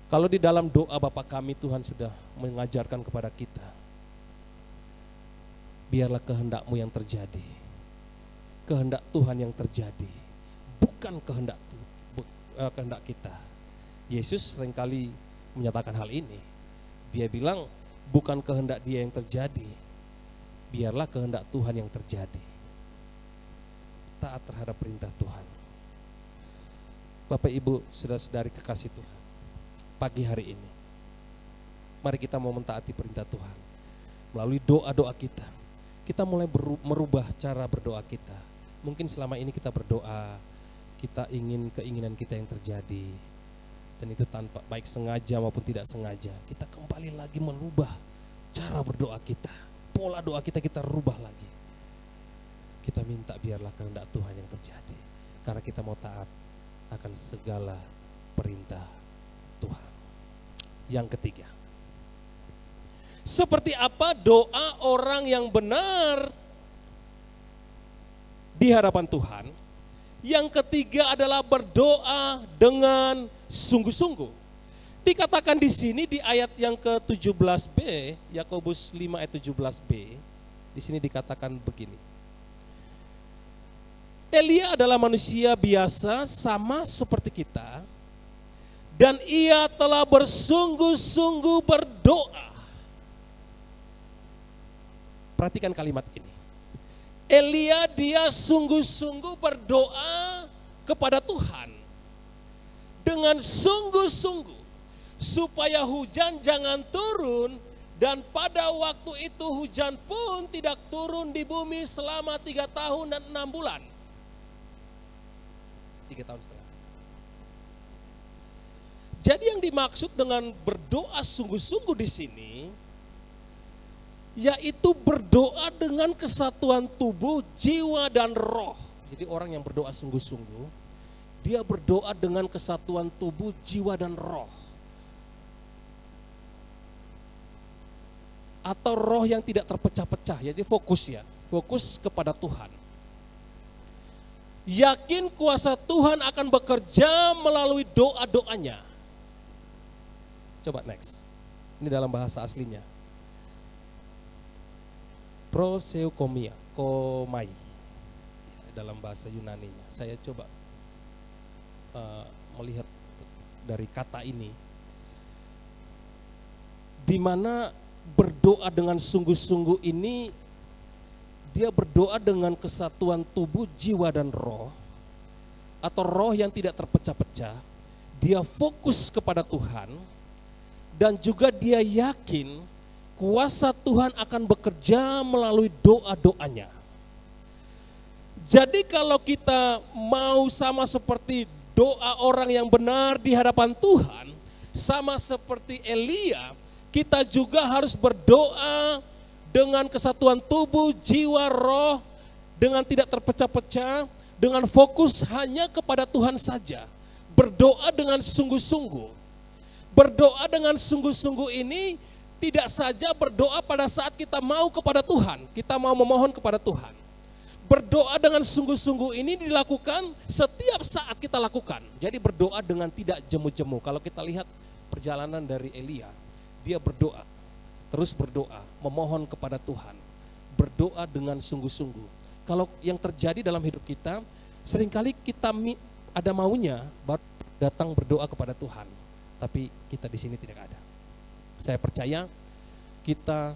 Kalau di dalam doa Bapa kami, Tuhan sudah mengajarkan kepada kita, biarlah kehendak-Mu yang terjadi, kehendak Tuhan yang terjadi, bukan kehendak kita. Yesus seringkali menyatakan hal ini. Dia bilang bukan kehendak Dia yang terjadi, biarlah kehendak Tuhan yang terjadi. Taat terhadap perintah Tuhan. Bapak Ibu, saudara-saudari kekasih Tuhan, pagi hari ini, mari kita mau mentaati perintah Tuhan. Melalui doa-doa kita, kita mulai merubah cara berdoa kita. Mungkin selama ini kita berdoa, kita ingin keinginan kita yang terjadi, dan itu tanpa baik sengaja maupun tidak sengaja. Kita kembali lagi merubah cara berdoa kita, pola doa kita rubah lagi. Kita minta biarlah kehendak Tuhan yang terjadi, karena kita mau taat akan segala perintah Tuhan. Yang ketiga, seperti apa doa orang yang benar di hadapan Tuhan? Yang ketiga adalah berdoa dengan sungguh-sungguh. Dikatakan di sini di ayat yang ke-17b, Yakobus 5 ayat 17b, di sini dikatakan begini. Elia adalah manusia biasa sama seperti kita, dan ia telah bersungguh-sungguh berdoa. Perhatikan kalimat ini. Elia dia sungguh-sungguh berdoa kepada Tuhan. Dengan sungguh-sungguh. Supaya hujan jangan turun. Dan pada waktu itu hujan pun tidak turun di bumi selama 3 tahun dan 6 bulan. 3 tahun setengah. Jadi yang dimaksud dengan berdoa sungguh-sungguh di sini, yaitu berdoa dengan kesatuan tubuh, jiwa, dan roh. Jadi orang yang berdoa sungguh-sungguh, dia berdoa dengan kesatuan tubuh, jiwa, dan roh. Atau roh yang tidak terpecah-pecah, jadi fokus ya, fokus kepada Tuhan. Yakin kuasa Tuhan akan bekerja melalui doa-doanya. Coba next, ini dalam bahasa aslinya. Proseukomia, komai, dalam bahasa Yunaninya. Saya coba melihat dari kata ini, di mana berdoa dengan sungguh-sungguh ini, dia berdoa dengan kesatuan tubuh, jiwa, dan roh, atau roh yang tidak terpecah-pecah. Dia fokus kepada Tuhan, dan juga dia yakin kuasa Tuhan akan bekerja melalui doa-doanya. Jadi kalau kita mau sama seperti doa orang yang benar di hadapan Tuhan, sama seperti Elia, kita juga harus berdoa dengan kesatuan tubuh, jiwa, roh, dengan tidak terpecah-pecah, dengan fokus hanya kepada Tuhan saja. Berdoa dengan sungguh-sungguh. Berdoa dengan sungguh-sungguh ini tidak saja berdoa pada saat kita mau kepada Tuhan, kita mau memohon kepada Tuhan. Berdoa dengan sungguh-sungguh ini dilakukan setiap saat kita lakukan. Jadi berdoa dengan tidak jemu-jemu. Kalau kita lihat perjalanan dari Elia, dia berdoa, terus berdoa, memohon kepada Tuhan. Berdoa dengan sungguh-sungguh. Kalau yang terjadi dalam hidup kita, seringkali kita ada maunya baru datang berdoa kepada Tuhan. Tapi kita di sini tidak ada. Saya percaya kita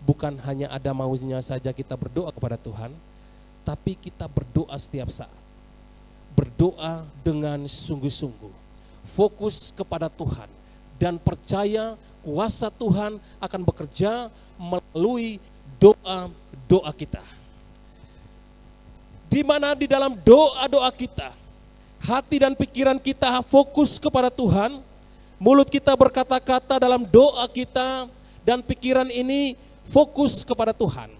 bukan hanya ada maunya saja kita berdoa kepada Tuhan, tapi kita berdoa setiap saat. Berdoa dengan sungguh-sungguh, fokus kepada Tuhan, dan percaya kuasa Tuhan akan bekerja melalui doa-doa kita. Di mana di dalam doa-doa kita, hati dan pikiran kita fokus kepada Tuhan, mulut kita berkata-kata dalam doa kita, dan pikiran ini fokus kepada Tuhan.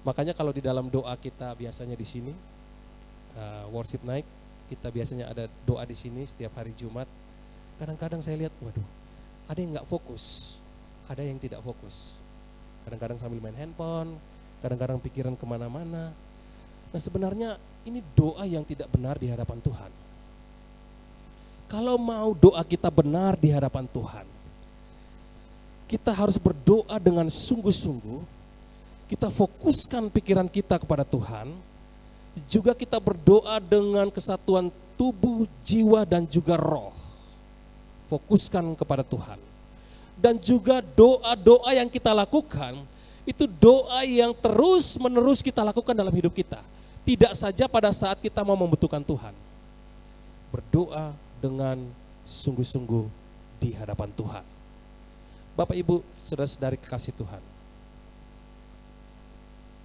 Makanya kalau di dalam doa kita biasanya di sini, worship night, kita biasanya ada doa di sini setiap hari Jumat. Kadang-kadang saya lihat, waduh, ada yang nggak fokus, ada yang tidak fokus. Kadang-kadang sambil main handphone, kadang-kadang pikiran kemana-mana. Nah sebenarnya ini doa yang tidak benar di hadapan Tuhan. Kalau mau doa kita benar di hadapan Tuhan, kita harus berdoa dengan sungguh-sungguh, kita fokuskan pikiran kita kepada Tuhan, juga kita berdoa dengan kesatuan tubuh, jiwa, dan juga roh. Fokuskan kepada Tuhan. Dan juga doa-doa yang kita lakukan, itu doa yang terus-menerus kita lakukan dalam hidup kita. Tidak saja pada saat kita mau membutuhkan Tuhan. Berdoa dengan sungguh-sungguh di hadapan Tuhan. Bapak Ibu, saudara-saudari kekasih Tuhan.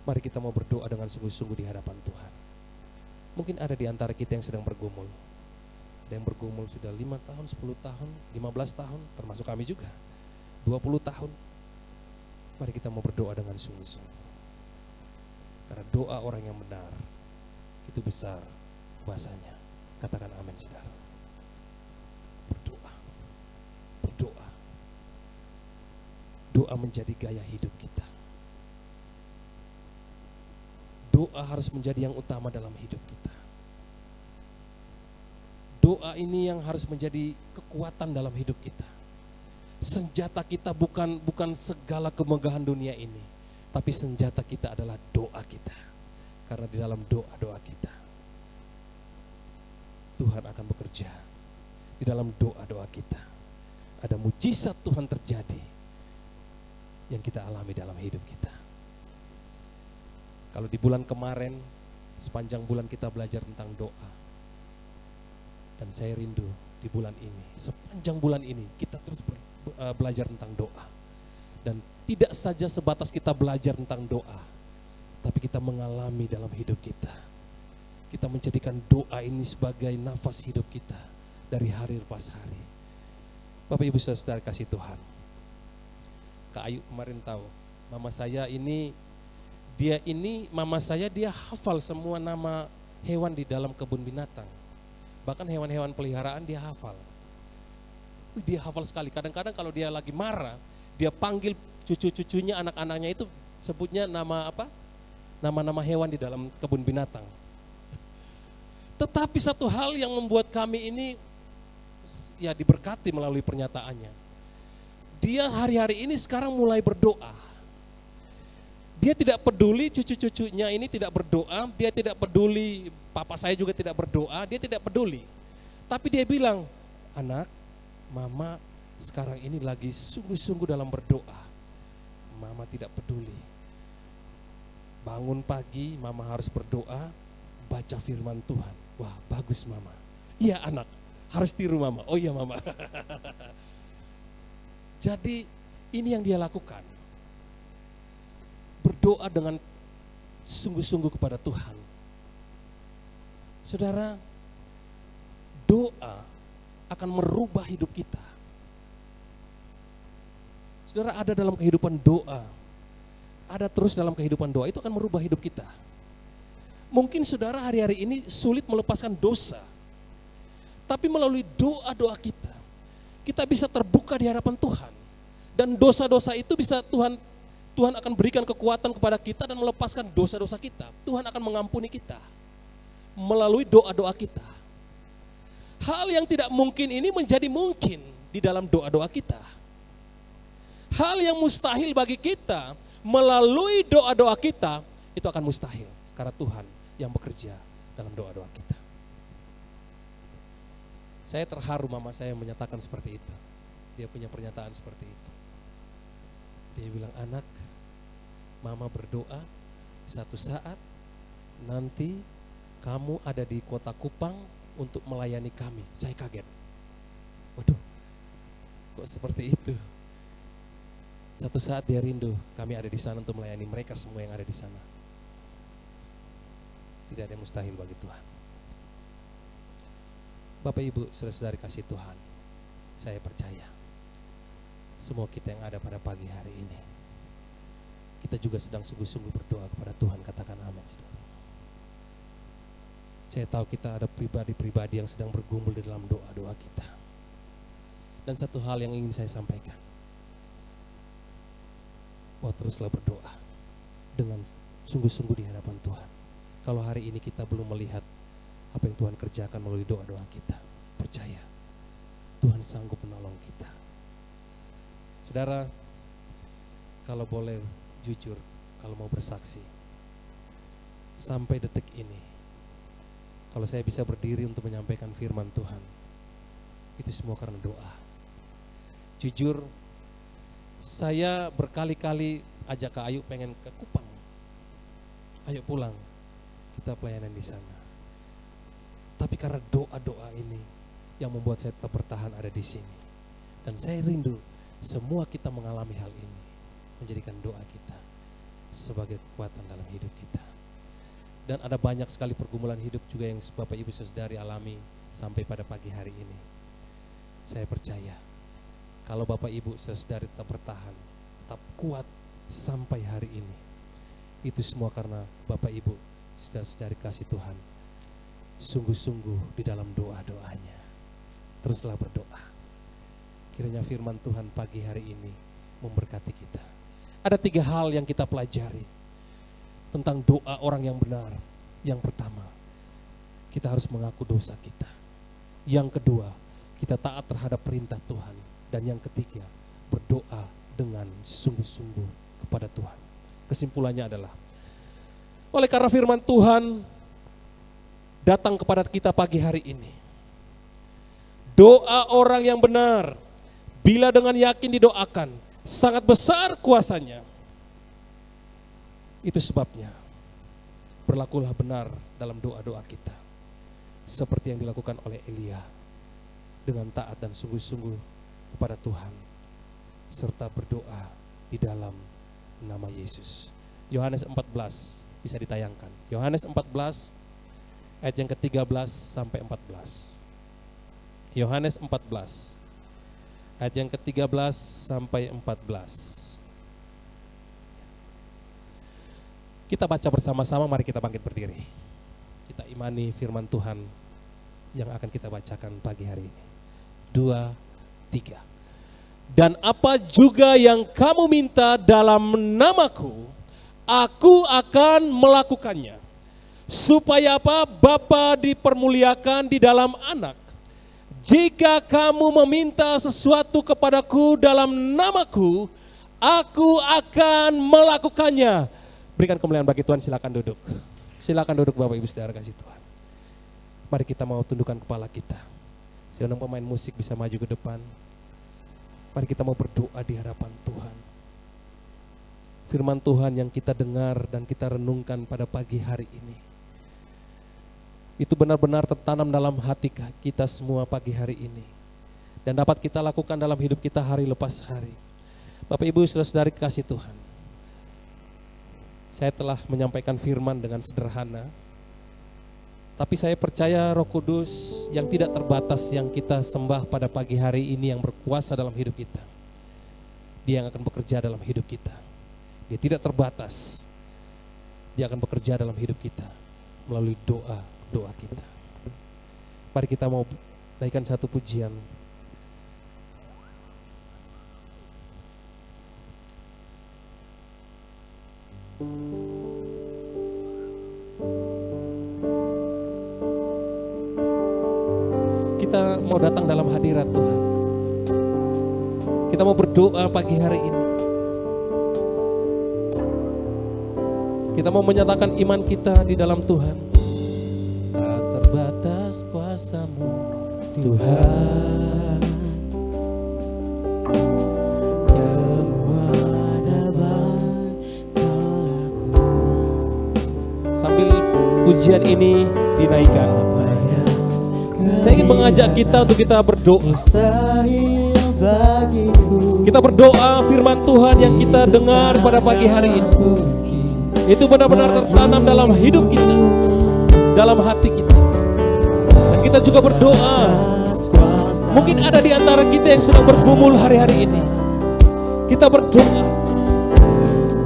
Mari kita mau berdoa dengan sungguh-sungguh di hadapan Tuhan. Mungkin ada di antara kita yang sedang bergumul. Ada yang bergumul sudah 5 tahun, 10 tahun, 15 tahun, termasuk kami juga. 20 tahun. Mari kita mau berdoa dengan sungguh-sungguh. Karena doa orang yang benar itu besar kuasanya. Katakan amin, saudara. Berdoa. Doa menjadi gaya hidup kita. Doa harus menjadi yang utama dalam hidup kita. Doa ini yang harus menjadi kekuatan dalam hidup kita. Senjata kita bukan segala kemegahan dunia ini, tapi senjata kita adalah doa kita. Karena di dalam doa-doa kita, Tuhan akan bekerja. Di dalam doa-doa kita, ada mujizat Tuhan terjadi yang kita alami dalam hidup kita. Kalau di bulan kemarin, sepanjang bulan kita belajar tentang doa. Dan saya rindu di bulan ini, sepanjang bulan ini kita terus belajar tentang doa. Dan tidak saja sebatas kita belajar tentang doa, tapi kita mengalami dalam hidup kita. Kita menjadikan doa ini sebagai nafas hidup kita dari hari lepas hari. Bapak Ibu Saudara kasih Tuhan. Kak Ayu kemarin tahu, mama saya dia hafal semua nama hewan di dalam kebun binatang. Bahkan hewan-hewan peliharaan dia hafal. Dia hafal sekali. Kadang-kadang kalau dia lagi marah, dia panggil cucu-cucunya, anak-anaknya itu sebutnya nama apa? Nama-nama hewan di dalam kebun binatang. Tetapi satu hal yang membuat kami ini ya diberkati melalui pernyataannya. Dia hari-hari ini sekarang mulai berdoa. Dia tidak peduli cucu-cucunya ini tidak berdoa, dia tidak peduli papa saya juga tidak berdoa, dia tidak peduli. Tapi dia bilang, anak, mama sekarang ini lagi sungguh-sungguh dalam berdoa. Mama tidak peduli. Bangun pagi, mama harus berdoa, baca firman Tuhan. Wah, bagus mama. Iya anak, harus tiru mama. Oh iya mama. Jadi ini yang dia lakukan. Berdoa dengan sungguh-sungguh kepada Tuhan. Saudara, doa akan merubah hidup kita. Saudara, ada dalam kehidupan doa, ada terus dalam kehidupan doa, itu akan merubah hidup kita. Mungkin saudara hari-hari ini sulit melepaskan dosa, tapi melalui doa-doa kita bisa terbuka di hadapan Tuhan. Dan dosa-dosa itu bisa Tuhan akan berikan kekuatan kepada kita dan melepaskan dosa-dosa kita. Tuhan akan mengampuni kita melalui doa-doa kita. Hal yang tidak mungkin ini menjadi mungkin di dalam doa-doa kita. Hal yang mustahil bagi kita melalui doa-doa kita itu akan mustahil karena Tuhan yang bekerja dalam doa-doa kita. Saya terharu mama saya menyatakan seperti itu. Dia punya pernyataan seperti itu. Dia bilang, anak, mama berdoa satu saat nanti kamu ada di kota Kupang untuk melayani kami. Saya kaget. Waduh, kok seperti itu? Satu saat dia rindu kami ada di sana untuk melayani mereka semua yang ada di sana. Tidak ada yang mustahil bagi Tuhan. Bapak Ibu, saudara-saudari kasih Tuhan, saya percaya semua kita yang ada pada pagi hari ini, kita juga sedang sungguh-sungguh berdoa kepada Tuhan. Katakan amin, saudara. Saya tahu kita ada pribadi-pribadi yang sedang bergumul di dalam doa-doa kita. Dan satu hal yang ingin saya sampaikan, bahwa teruslah berdoa dengan sungguh-sungguh di hadapan Tuhan. Kalau hari ini kita belum melihat apa yang Tuhan kerjakan melalui doa-doa kita, percaya Tuhan sanggup menolong kita. Saudara, kalau boleh jujur, kalau mau bersaksi, sampai detik ini, kalau saya bisa berdiri untuk menyampaikan firman Tuhan, itu semua karena doa. Jujur, saya berkali-kali ajak Kak Ayu pengen ke Kupang. Ayo pulang, kita pelayanan di sana. Tapi karena doa-doa ini yang membuat saya tetap bertahan ada di sini. Dan saya rindu semua kita mengalami hal ini, menjadikan doa kita sebagai kekuatan dalam hidup kita. Dan ada banyak sekali pergumulan hidup juga yang Bapak Ibu Saudari alami sampai pada pagi hari ini. Saya percaya kalau Bapak Ibu Saudari tetap bertahan, tetap kuat sampai hari ini, itu semua karena Bapak Ibu Saudari kasih Tuhan sungguh-sungguh di dalam doa-doanya. Teruslah berdoa. Kiranya firman Tuhan pagi hari ini memberkati kita. Ada 3 hal yang kita pelajari tentang doa orang yang benar. Yang pertama, kita harus mengaku dosa kita. Yang kedua, kita taat terhadap perintah Tuhan. Dan yang ketiga, berdoa dengan sungguh-sungguh kepada Tuhan. Kesimpulannya adalah, oleh karena firman Tuhan datang kepada kita pagi hari ini, doa orang yang benar, bila dengan yakin didoakan, sangat besar kuasanya. Itu sebabnya berlakulah benar dalam doa-doa kita, seperti yang dilakukan oleh Elia, dengan taat dan sungguh-sungguh kepada Tuhan, serta berdoa di dalam nama Yesus. Yohanes 14 bisa ditayangkan. Yohanes 14 ayat yang ke-13 sampai 14. Yohanes 14 ayat yang ke-13 sampai 14. Kita baca bersama-sama, mari kita bangkit berdiri. Kita imani firman Tuhan yang akan kita bacakan pagi hari ini. 2, 3. Dan apa juga yang kamu minta dalam namaku, aku akan melakukannya. Supaya apa? Bapa dipermuliakan di dalam anak. Jika kamu meminta sesuatu kepadaku dalam namaku, aku akan melakukannya. Berikan kemuliaan bagi Tuhan, silakan duduk. Silakan duduk Bapak Ibu Saudara kasih Tuhan. Mari kita mau tundukkan kepala kita. Saya undang pemain musik bisa maju ke depan. Mari kita mau berdoa di hadapan Tuhan. Firman Tuhan yang kita dengar dan kita renungkan pada pagi hari ini, itu benar-benar tertanam dalam hati kita semua pagi hari ini. Dan dapat kita lakukan dalam hidup kita hari lepas hari. Bapak Ibu Saudara-saudari kasih Tuhan, saya telah menyampaikan firman dengan sederhana, tapi saya percaya Roh Kudus yang tidak terbatas yang kita sembah pada pagi hari ini yang berkuasa dalam hidup kita. Dia yang akan bekerja dalam hidup kita. Dia tidak terbatas. Dia akan bekerja dalam hidup kita melalui doa kita. Mari kita mau naikkan satu pujian. Kita mau datang dalam hadirat Tuhan. Kita mau berdoa pagi hari ini. Kita mau menyatakan iman kita di dalam Tuhan. Tak terbatas kuasa-Mu Tuhan. Semua dapat Kau lakukan. Sambil pujian ini dinaikkan, saya ingin mengajak kita untuk kita berdoa. Kita berdoa firman Tuhan yang kita dengar pada pagi hari ini, itu benar-benar tertanam dalam hidup kita, dalam hati kita. Dan kita juga berdoa, mungkin ada di antara kita yang sedang bergumul hari-hari ini. Kita berdoa,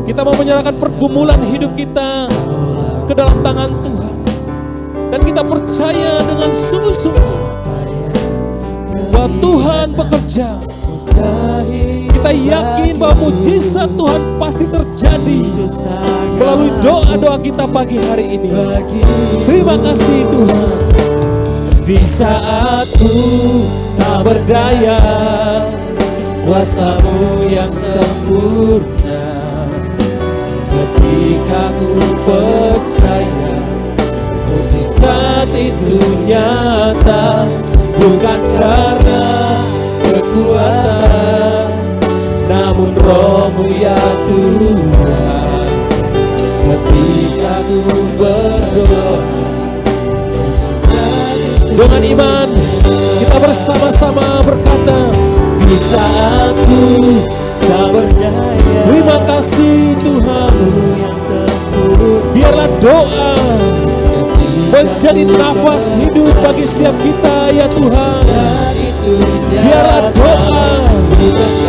kita mau menyerahkan pergumulan hidup kita ke dalam tangan Tuhan. Dan kita percaya dengan sungguh-sungguh bahwa Tuhan bekerja. Kita yakin bahwa mujizat Tuhan pasti terjadi melalui doa-doa kita pagi hari ini. Terima kasih Tuhan. Di saat ku tak berdaya, kuasa-Mu yang sempurna. Ketika ku percaya mujizat itu nyata, bukan karena kekuatan, namun Roh-Mu ya Tuhan. Ketika ku berdoa dengan iman, kita bersama-sama berkata, di saat ku tak berdaya, terima kasih Tuhan. Biarlah doa menjadi nafas hidup bagi setiap kita ya Tuhan. Biarlah doa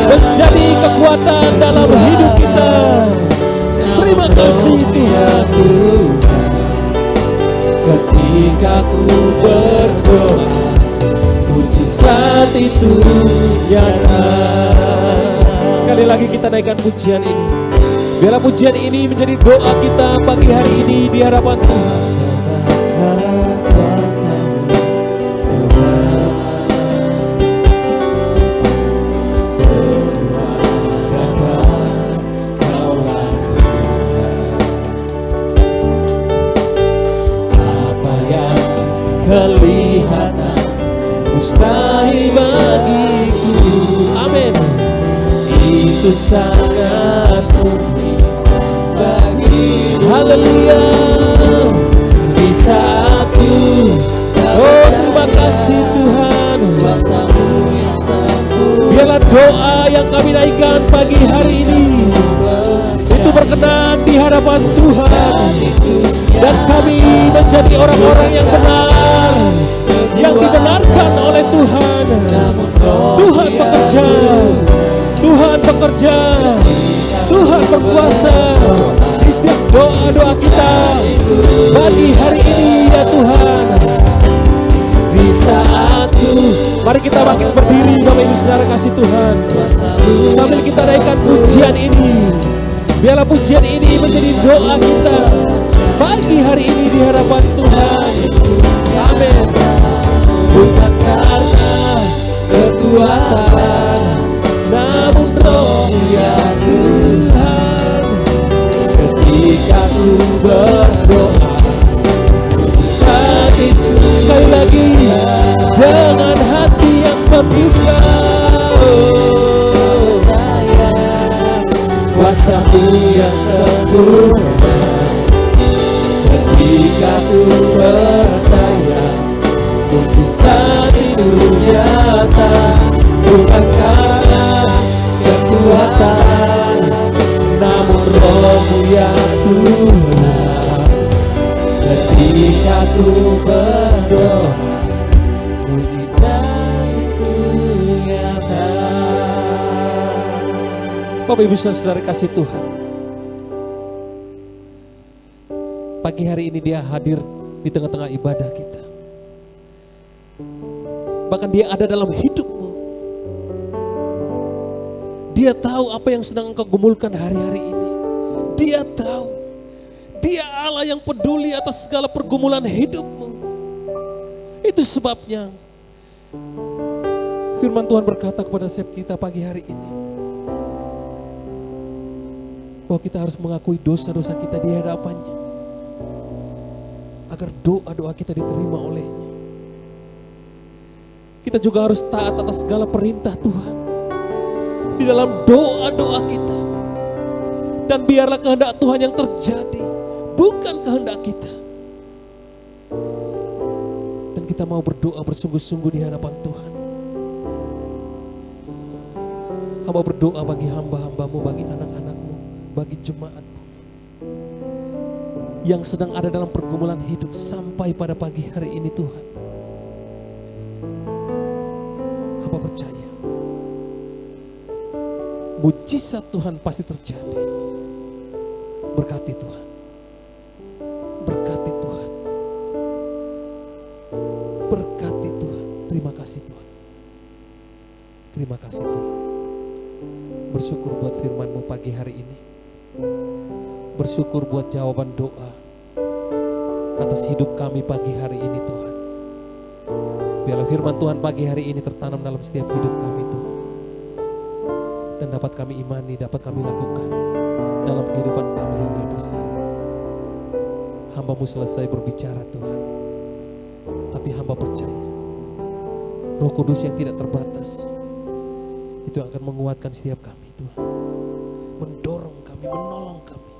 menjadi kekuatan dalam hidup kita. Terima kasih Tuhan. Ketika ku berdoa, mujizat itu nyata. Sekali lagi kita naikkan pujian ini. Biarlah pujian ini menjadi doa kita pagi hari ini di hadapan Tuhan. Semua dapat Kau lakukan. Apa yang kelihatan mustahil bagiku, amin, itu sangat mungkin bagimu Haleluya. Di saat ku Oh, terima kasih Tuhan. kuasa-Mu yang sempurna Biarlah doa yang kami naikkan pagi hari ini itu berkenan di hadapan Tuhan, dan kami menjadi orang-orang yang benar, yang dibenarkan oleh Tuhan. Tuhan bekerja, Tuhan bekerja, Tuhan berkuasa di setiap doa-doa kita pagi hari ini ya Tuhan. Di saatku, mari kita bangkit berdiri Bapak Ibu Saudara kasih Tuhan, sambil kita naikkan pujian ini. Biarlah pujian ini menjadi doa kita pagi hari ini di hadapan Tuhan. Amin. bukan karena kekuatan, Namun Roh-Mu ya Tuhan, ketika ku berdoa saat itu sekali lagi dengan hati yang terbuka. kuasa-Mu yang sempurna, ketika ku percaya mujizat itu nyata, bukan karena kekuatan, namun Roh-Mu yang Tuhan. Ketika ku berdoa, mujizat itu nyata. Bapak Ibu Saudara kasih Tuhan, pagi hari ini Dia hadir di tengah-tengah ibadah kita. Bahkan Dia ada dalam hidupmu. Dia tahu apa yang sedang engkau gumulkan hari-hari ini. Dia tahu. Dia Allah yang peduli atas segala pergumulan hidupmu. Itu sebabnya firman Tuhan berkata kepada setiap kita pagi hari ini, bahwa kita harus mengakui dosa-dosa kita di hadapannya, agar doa-doa kita diterima olehnya. Kita juga harus taat atas segala perintah Tuhan di dalam doa-doa kita. Dan biarlah kehendak Tuhan yang terjadi, bukan kehendak kita. Dan kita mau berdoa bersungguh-sungguh di hadapan Tuhan. Hamba berdoa bagi hamba-hambamu, bagi anak-anakmu, bagi jemaatmu yang sedang ada dalam pergumulan hidup sampai pada pagi hari ini Tuhan. Hamba percaya mujizat Tuhan pasti terjadi. Berkati Tuhan, berkati Tuhan, berkati Tuhan. Terima kasih Tuhan, terima kasih Tuhan. Bersyukur buat firman-Mu pagi hari ini. Bersyukur buat jawaban doa atas hidup kami pagi hari ini Tuhan. Biarlah firman Tuhan pagi hari ini tertanam dalam setiap hidup kami Tuhan. Dan dapat kami imani, dapat kami lakukan dalam kehidupan kami hari lepas hari. Hamba-Mu selesai berbicara Tuhan, tapi hamba percaya Roh Kudus yang tidak terbatas itu akan menguatkan setiap kami Tuhan, mendorong kami, menolong kami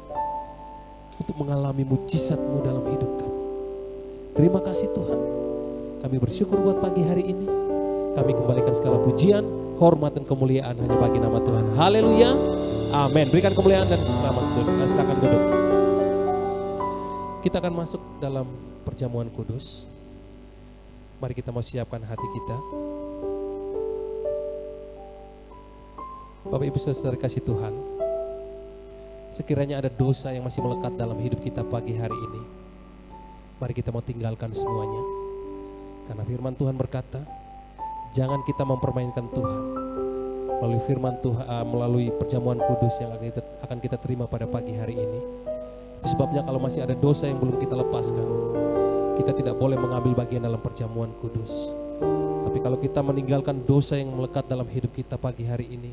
untuk mengalami mujizat-Mu dalam hidup kami. Terima kasih Tuhan. Kami bersyukur buat pagi hari ini. Kami kembalikan segala pujian, hormat dan kemuliaan hanya bagi nama Tuhan. Haleluya. Amin. Berikan kemuliaan dan selamat duduk. Silakan duduk. Kita akan masuk dalam perjamuan kudus. Mari kita mau siapkan hati kita. Bapak Ibu Saudara kasih Tuhan, sekiranya ada dosa yang masih melekat dalam hidup kita pagi hari ini, mari kita mau tinggalkan semuanya. Karena firman Tuhan berkata, jangan kita mempermainkan Tuhan melalui firman Tuhan, melalui perjamuan kudus yang akan kita terima pada pagi hari ini. Itu sebabnya kalau masih ada dosa yang belum kita lepaskan, kita tidak boleh mengambil bagian dalam perjamuan kudus. Tapi kalau kita meninggalkan dosa yang melekat dalam hidup kita pagi hari ini,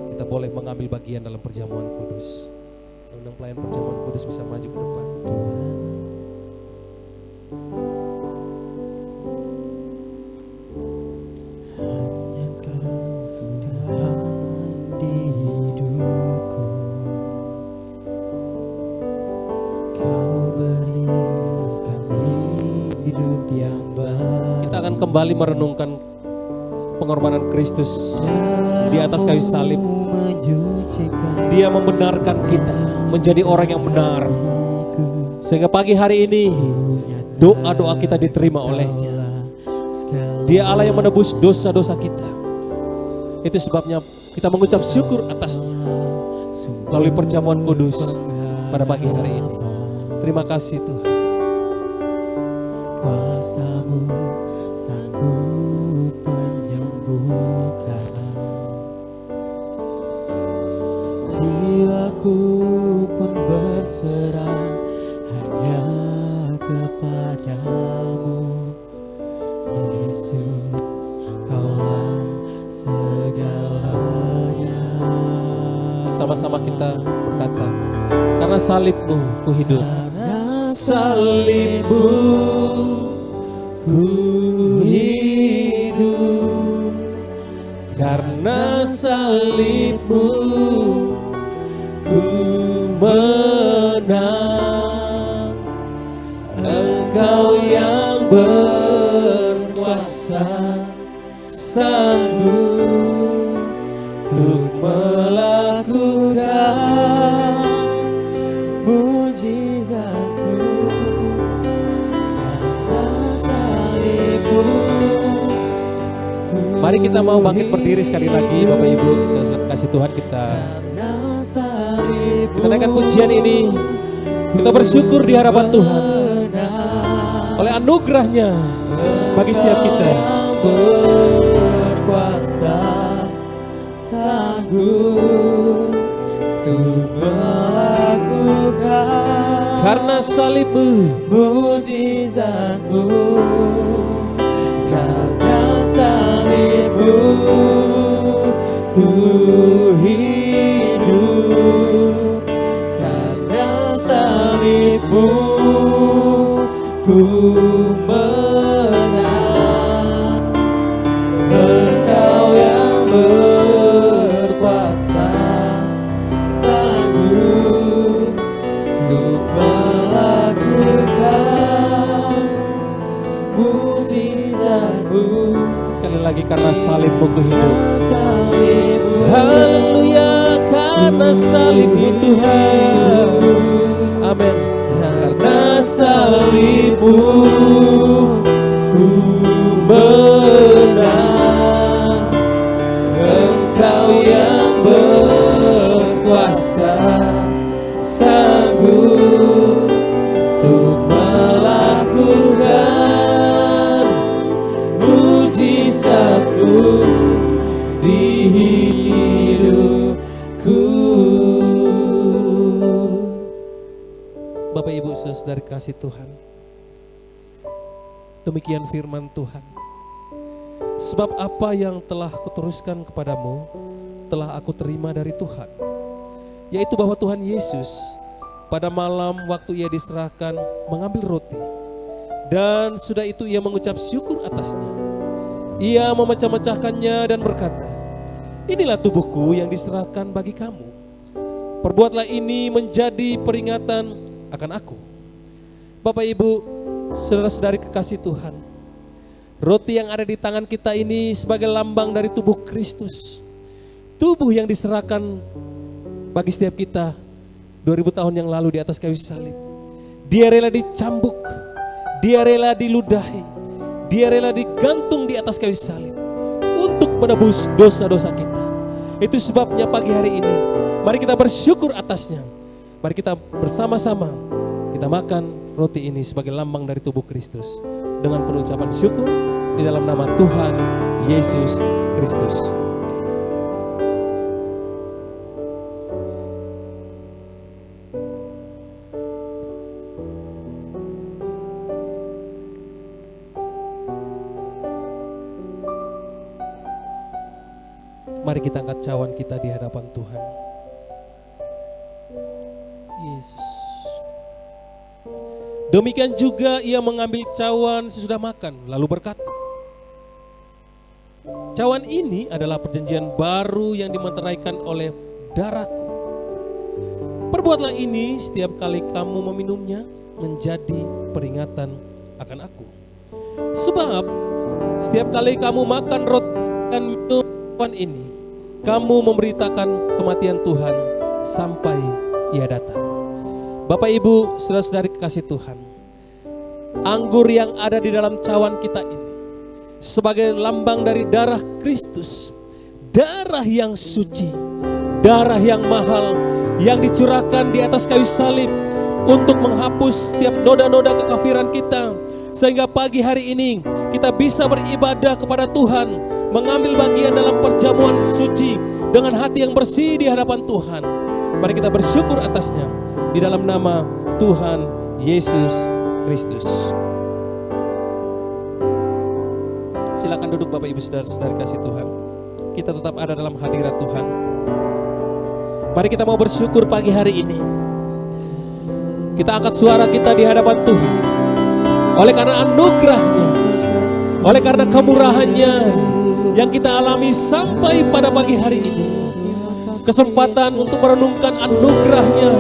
kita boleh mengambil bagian dalam perjamuan kudus. Saya undang pelayan perjamuan kudus bisa maju ke depan. Hanya Kau Tuhan di hidupku, hidup yang baru. Kita akan kembali merenungkan pengorbanan Kristus di atas kayu salib. Dia membenarkan kita menjadi orang yang benar. Sehingga pagi hari ini doa-doa kita diterima oleh-Nya. Dia Allah yang menebus dosa-dosa kita. Itu sebabnya kita mengucap syukur atasnya melalui perjamuan kudus pada pagi hari ini. Terima kasih Tuhan. Kuasa-Mu sanggup menyembuhkan. Jiwaku pun berserah hanya kepadamu, Yesus, Kaulah segalanya. Sama-sama kita berkata, karena salib-Mu ku hidup. Karena salib-Mu ku hidup, karena salib-Mu ku menang. Engkau yang berkuasa, sanggup untuk melakukan mujizat-Mu. Karena salib-Mu. Mari kita mau bangkit berdiri sekali lagi Bapak Ibu, kasih Tuhan kita naikkan pujian ini. Kita bersyukur di hadapan Tuhan oleh anugerah-Nya bagi setiap kita. Berkuasa, sanggup untuk melakukan Karena salib-Mu, mujizat-Mu. Karena salib-Mu ku hidup, karena salib-Mu ku menang. Engkau yang berkuasa, sanggup untuk melakukan mujizat-Mu. sekali lagi karena salib-Mu ku hidup. Haleluya, karena salib-Mu Tuhan. Amin. Karena salib-Mu ku menang. Engkau yang berkuasa, sanggup untuk melakukan mujizat-Mu di hidupku. Bapak Ibu saudara kasih Tuhan, demikian firman Tuhan. Sebab apa yang telah kuteruskan kepadamu telah aku terima dari Tuhan, yaitu bahwa Tuhan Yesus pada malam waktu ia diserahkan mengambil roti, dan sudah itu ia mengucap syukur atasnya. Ia memecah-mecahkannya dan berkata, inilah tubuhku yang diserahkan bagi kamu. Perbuatlah ini menjadi peringatan akan aku. Bapak Ibu, saudara-saudari kekasih Tuhan, roti yang ada di tangan kita ini sebagai lambang dari tubuh Kristus. Tubuh yang diserahkan bagi setiap kita 2000 tahun yang lalu di atas kayu salib. Dia rela dicambuk, dia rela diludahi, dia rela digantung di atas kayu salib untuk menebus dosa-dosa kita. Itu sebabnya pagi hari ini, mari kita bersyukur atasnya. Mari kita bersama-sama kita makan roti ini sebagai lambang dari tubuh Kristus dengan pengucapan syukur di dalam nama Tuhan Yesus Kristus. Mari kita angkat cawan kita di hadapan Tuhan. Yesus. Demikian juga ia mengambil cawan sesudah makan, lalu berkata, cawan ini adalah perjanjian baru yang dimeteraikan oleh darahku. Perbuatlah ini setiap kali kamu meminumnya menjadi peringatan akan aku. Sebab setiap kali kamu makan roti dan minum minuman ini, kamu memberitakan kematian Tuhan sampai Ia datang. Bapak Ibu, saudara-saudari kekasih Tuhan, anggur yang ada di dalam cawan kita ini sebagai lambang dari darah Kristus, darah yang suci, darah yang mahal yang dicurahkan di atas kayu salib untuk menghapus setiap noda-noda kekafiran kita, sehingga pagi hari ini kita bisa beribadah kepada Tuhan, mengambil bagian dalam perjamuan suci dengan hati yang bersih di hadapan Tuhan. Mari kita bersyukur atasnya di dalam nama Tuhan Yesus Kristus. Silakan duduk Bapak Ibu Saudara-saudari kasih Tuhan. Kita tetap ada dalam hadirat Tuhan. Mari kita mau bersyukur pagi hari ini. Kita angkat suara kita di hadapan Tuhan. Oleh karena anugerah-Nya, oleh karena kemurahan-Nya yang kita alami sampai pada pagi hari ini. Kesempatan untuk merenungkan anugerah-Nya,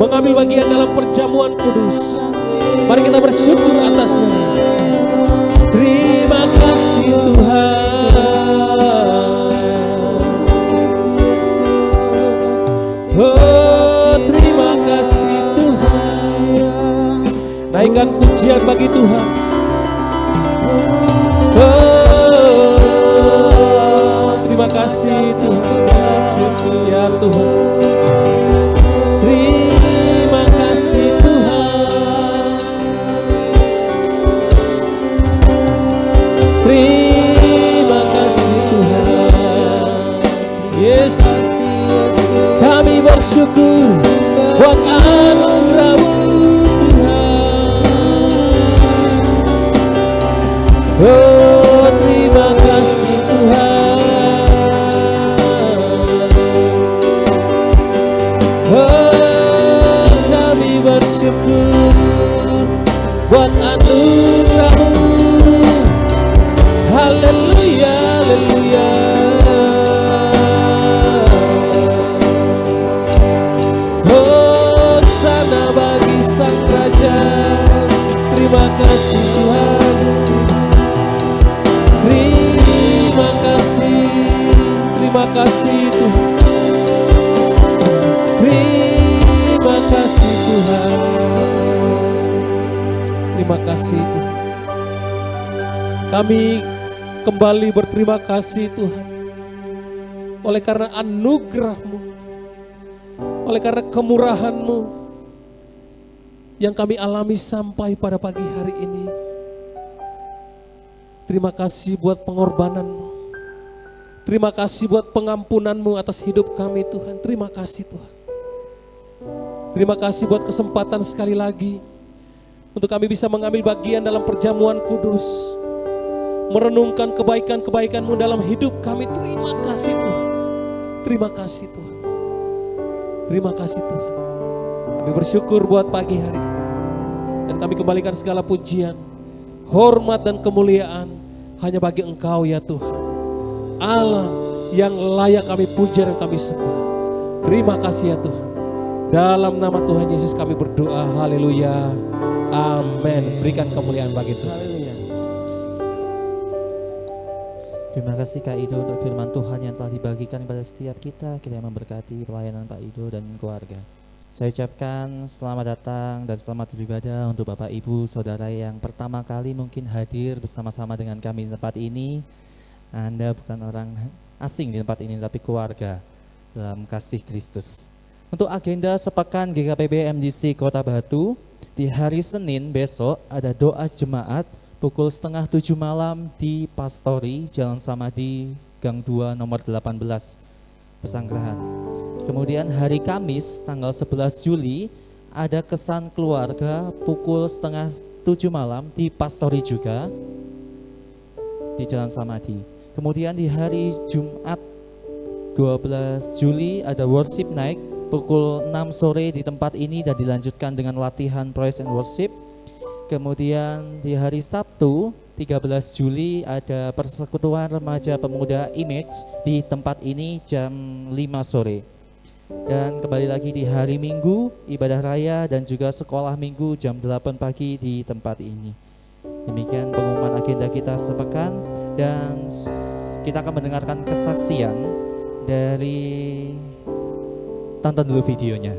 mengambil bagian dalam perjamuan kudus. Mari kita bersyukur atasnya. Terima kasih Tuhan. Oh, terima kasih Tuhan. Naikkan pujian bagi Tuhan. Oh, terima kasih Tuhan. Ya Tuhan. Terima kasih Tuhan. Terima kasih Tuhan. Yesus, kami bersyukur buat anugerah-Mu Tuhan. Oh, terima kasih Tuhan. Oh, kami bersyukur buat anugerah-Mu. Haleluya, haleluya. Hosana bagi Sang Raja. Terima kasih Tuhan. Terima kasih. Terima kasih Tuhan. Terima kasih Tuhan. Terima kasih Tuhan. Kami kembali berterima kasih Tuhan, oleh karena anugerah-Mu, oleh karena kemurahan-Mu yang kami alami sampai pada pagi hari ini. Terima kasih buat pengorbanan-Mu. Terima kasih buat pengampunan-Mu atas hidup kami Tuhan. Terima kasih Tuhan. Terima kasih buat kesempatan sekali lagi untuk kami bisa mengambil bagian dalam perjamuan kudus, merenungkan kebaikan-kebaikan-Mu dalam hidup kami. Terima kasih Tuhan. Terima kasih Tuhan. Terima kasih Tuhan. Kami bersyukur buat pagi hari ini. Dan kami kembalikan segala pujian, hormat dan kemuliaan hanya bagi Engkau ya Tuhan. Allah yang layak kami puja dan kami sembah. Terima kasih ya Tuhan. Dalam nama Tuhan Yesus kami berdoa. Haleluya. Amin. Berikan kemuliaan bagi Tuhan. Haleluya. Terima kasih Kak Ido untuk firman Tuhan yang telah dibagikan kepada setiap kita. Kita memberkati pelayanan Pak Ido dan keluarga. Saya ucapkan selamat datang dan selamat beribadah untuk Bapak Ibu Saudara yang pertama kali mungkin hadir bersama-sama dengan kami di tempat ini. Anda bukan orang asing di tempat ini, tapi keluarga dalam kasih Kristus. Untuk agenda sepekan GKPB MDC Kota Batu, di hari Senin besok ada doa jemaat pukul 6:30 malam di Pastori, Jalan Samadi, Gang 2 nomor 18, Pesanggerahan. Kemudian hari Kamis tanggal 11 Juli ada kesan keluarga pukul 6:30 malam di Pastori juga di Jalan Samadi. Kemudian di hari Jumat 12 Juli ada worship night pukul 6 sore di tempat ini dan dilanjutkan dengan latihan praise and worship. Kemudian di hari Sabtu 13 Juli ada persekutuan remaja pemuda Image di tempat ini jam 5 sore. Dan kembali lagi di hari Minggu ibadah raya dan juga sekolah minggu jam 8 pagi di tempat ini. Demikian pengumuman agenda kita sepekan dan kita akan mendengarkan kesaksian dari, tonton dulu videonya.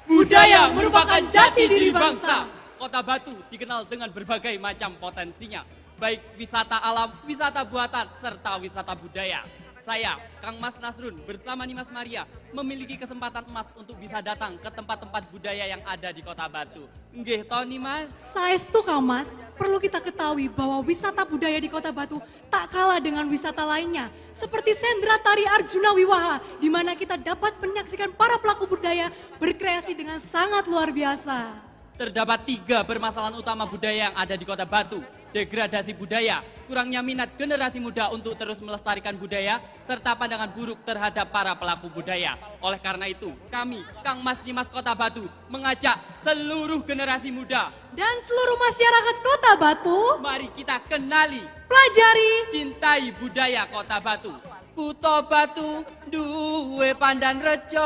Budaya merupakan jati diri bangsa. Kota Batu dikenal dengan berbagai macam potensinya, baik wisata alam, wisata buatan, serta wisata budaya. Saya, Kang Mas Nasrun, bersama Nimas Maria, memiliki kesempatan emas untuk bisa datang ke tempat-tempat budaya yang ada di Kota Batu. Nggih toh Nimas? Saestu Kang Mas, perlu kita ketahui bahwa wisata budaya di Kota Batu tak kalah dengan wisata lainnya. Seperti Sendra Tari Arjuna Wiwaha, di mana kita dapat menyaksikan para pelaku budaya berkreasi dengan sangat luar biasa. Terdapat 3 permasalahan utama budaya yang ada di Kota Batu. Degradasi budaya, kurangnya minat generasi muda untuk terus melestarikan budaya, serta pandangan buruk terhadap para pelaku budaya. Oleh karena itu, kami, Kang Mas Nimas Kota Batu, mengajak seluruh generasi muda Dan seluruh masyarakat Kota Batu, mari kita kenali, pelajari, cintai budaya Kota Batu. Kuto Batu duwe pandan rejo,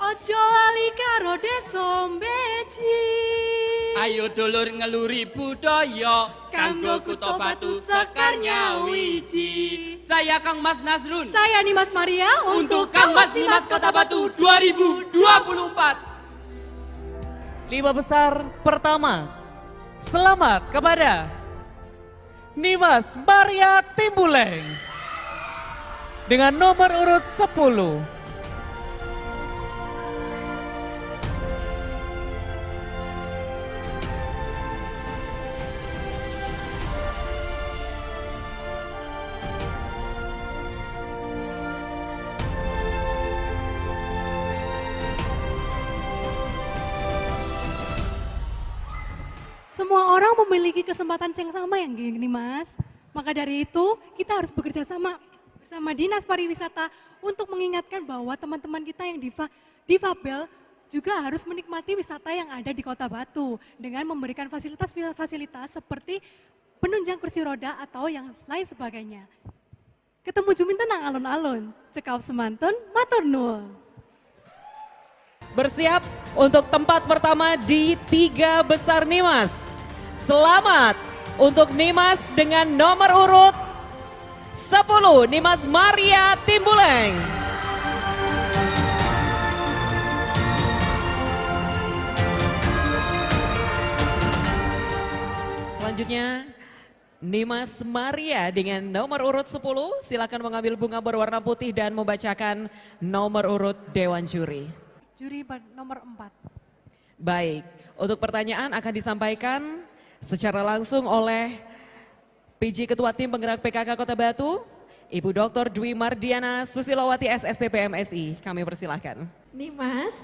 ojo lali karo desa Mbeji. ayo dulur ngeluri budaya kanggo Kuto Batu sekarnya wiji. Saya Kang Mas Nasrun Saya Nimas Maria untuk Kang Mas Nimas Kota Batu 2024. 5 besar pertama, selamat kepada Nimas Maria Timbuleng dengan nomor urut 10. Semua orang memiliki kesempatan yang sama yang gini Mas. Maka dari itu kita harus bekerja sama bersama Dinas Pariwisata untuk mengingatkan bahwa teman-teman kita yang difabel juga harus menikmati wisata yang ada di Kota Batu dengan memberikan fasilitas-fasilitas seperti penunjang kursi roda atau yang lain sebagainya. Ketemu Jumin tenang alun-alun, cekap semantun, matur nuwun. Bersiap untuk tempat pertama di 3 besar Nimas. Selamat untuk Nimas dengan nomor urut 10, Nimas Maria Timbuleng. Selanjutnya Nimas Maria dengan nomor urut 10, silakan mengambil bunga berwarna putih dan membacakan nomor urut Dewan Juri. Juri nomor 4. Baik, untuk pertanyaan akan disampaikan secara langsung oleh PJ Ketua Tim Penggerak PKK Kota Batu, Ibu Dr. Dwi Mardiana Susilowati SSTP MSI. Kami persilahkan. Nimas,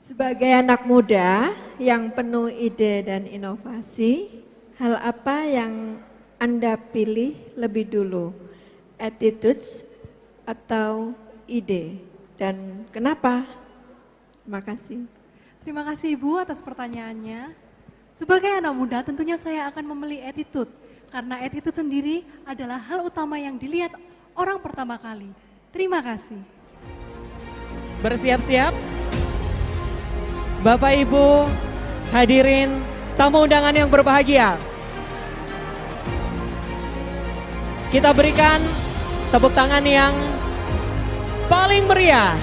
sebagai anak muda yang penuh ide dan inovasi, hal apa yang Anda pilih lebih dulu? Attitudes atau ide? Dan kenapa? Terima kasih. Terima kasih Ibu atas pertanyaannya. Sebagai anak muda tentunya saya akan memilih attitude. Karena attitude sendiri adalah hal utama yang dilihat orang pertama kali. Terima kasih. Bersiap-siap. Bapak Ibu hadirin tamu undangan yang berbahagia. Kita berikan tepuk tangan yang paling meriah.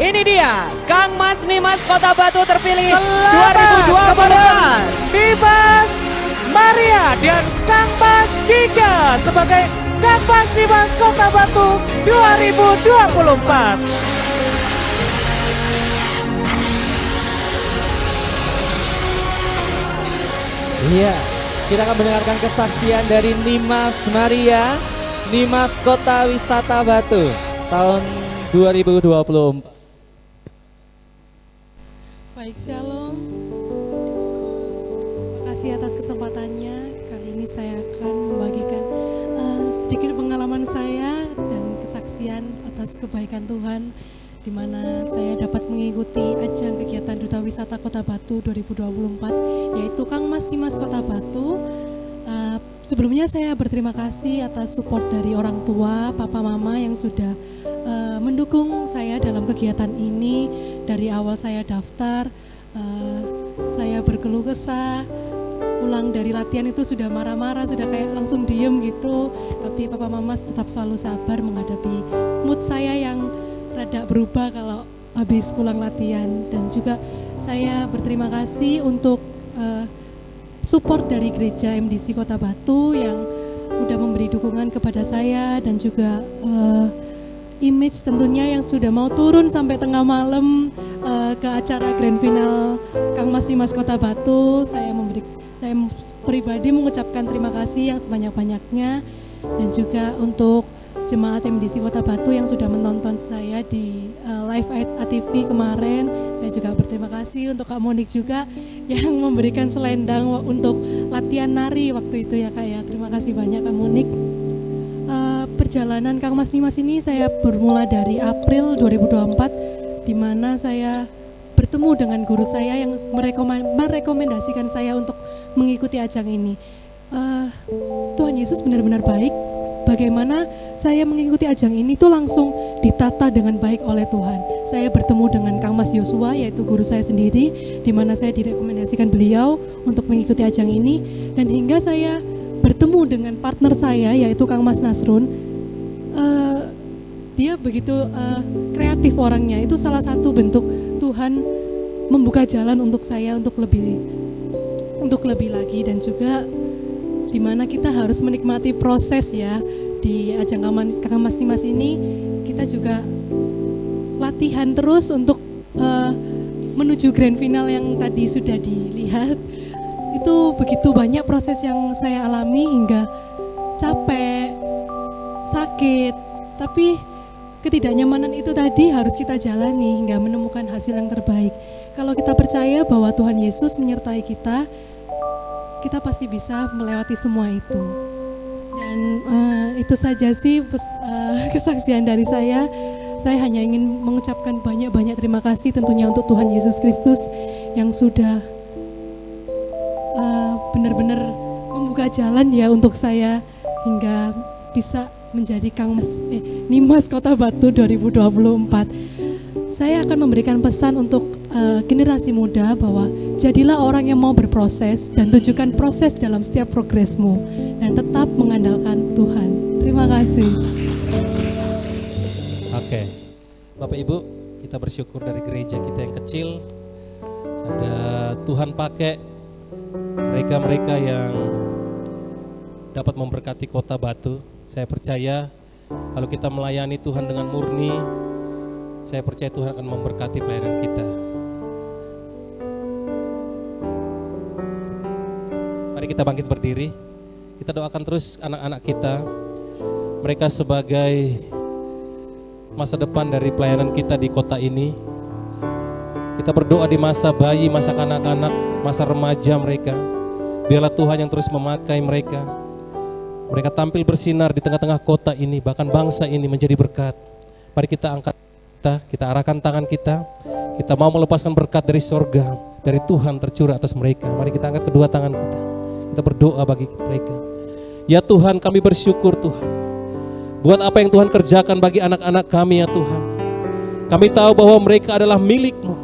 Ini dia, Kang Mas Nimas Kota Batu terpilih 2024. Nimas Maria dan Kang Mas Giga sebagai Kang Mas Nimas Kota Batu 2024. Iya, kita akan mendengarkan kesaksian dari Nimas Maria, Nimas Kota Wisata Batu tahun 2024. Baik, shalom. Terima kasih atas kesempatannya. Kali ini saya akan membagikan sedikit pengalaman saya dan kesaksian atas kebaikan Tuhan, di mana saya dapat mengikuti ajang kegiatan Duta Wisata Kota Batu 2024, yaitu Kang Mas Nimas Kota Batu. Sebelumnya saya berterima kasih atas support dari orang tua, papa mama yang sudah mendukung saya dalam kegiatan ini. Dari awal saya daftar, saya berkeluh kesah, pulang dari latihan itu sudah marah-marah, sudah kayak langsung diem gitu. Tapi Papa Mama tetap selalu sabar menghadapi mood saya yang rada berubah kalau habis pulang latihan. Dan juga saya berterima kasih untuk support dari gereja MDC Kota Batu yang udah memberi dukungan kepada saya, dan juga image tentunya yang sudah mau turun sampai tengah malam ke acara grand final Kang Mas Dimas Kota Batu. Saya pribadi mengucapkan terima kasih yang sebanyak-banyaknya, dan juga untuk jemaat MDC Kota Batu yang sudah menonton saya di live ATV kemarin. Saya juga berterima kasih untuk Kak Monik juga yang memberikan selendang untuk latihan nari waktu itu ya Kak ya. Terima kasih banyak Kak Monik. Perjalanan Kang Mas Dimas ini saya bermula dari April 2024, di mana saya bertemu dengan guru saya yang merekomendasikan saya untuk mengikuti ajang ini. Tuhan Yesus benar-benar baik. Bagaimana saya mengikuti ajang ini tuh langsung ditata dengan baik oleh Tuhan. Saya bertemu dengan Kang Mas Yosua, yaitu guru saya sendiri, di mana saya direkomendasikan beliau untuk mengikuti ajang ini, dan hingga saya bertemu dengan partner saya, yaitu Kang Mas Nasrun. Dia begitu kreatif orangnya. Itu salah satu bentuk Tuhan membuka jalan untuk saya untuk lebih lagi, dan juga dimana kita harus menikmati proses ya di ajang Kang Mas Dimas ini. Kita juga latihan terus untuk menuju grand final yang tadi sudah dilihat. Itu begitu banyak proses yang saya alami hingga capek, sakit, tapi ketidaknyamanan itu tadi harus kita jalani hingga menemukan hasil yang terbaik. Kalau kita percaya bahwa Tuhan Yesus menyertai kita, kita pasti bisa melewati semua itu. Dan itu saja sih kesaksian dari saya. Saya hanya ingin mengucapkan banyak-banyak terima kasih tentunya untuk Tuhan Yesus Kristus yang sudah benar-benar membuka jalan ya untuk saya hingga bisa menjadi Dimas Kota Batu 2024. Saya akan memberikan pesan untuk generasi muda bahwa jadilah orang yang mau berproses dan tunjukkan proses dalam setiap progresmu, dan tetap mengandalkan Tuhan. Terima kasih. Oke, Bapak Ibu, kita bersyukur dari gereja kita yang kecil, ada Tuhan pakai mereka-mereka yang dapat memberkati Kota Batu. Saya percaya kalau kita melayani Tuhan dengan murni, saya percaya Tuhan akan memberkati pelayanan kita. Mari kita bangkit berdiri. Kita doakan terus anak-anak kita. Mereka sebagai masa depan dari pelayanan kita di kota ini. Kita berdoa di masa bayi, masa kanak-kanak, masa remaja mereka. Biarlah Tuhan yang terus memakai mereka. Mereka tampil bersinar di tengah-tengah kota ini, bahkan bangsa ini menjadi berkat. Mari kita angkat kita arahkan tangan kita. Kita mau melepaskan berkat dari sorga, dari Tuhan tercurah atas mereka. Mari kita angkat kedua tangan kita. Kita berdoa bagi mereka. Ya Tuhan, kami bersyukur Tuhan. Buat apa yang Tuhan kerjakan bagi anak-anak kami ya Tuhan. Kami tahu bahwa mereka adalah milik-Mu.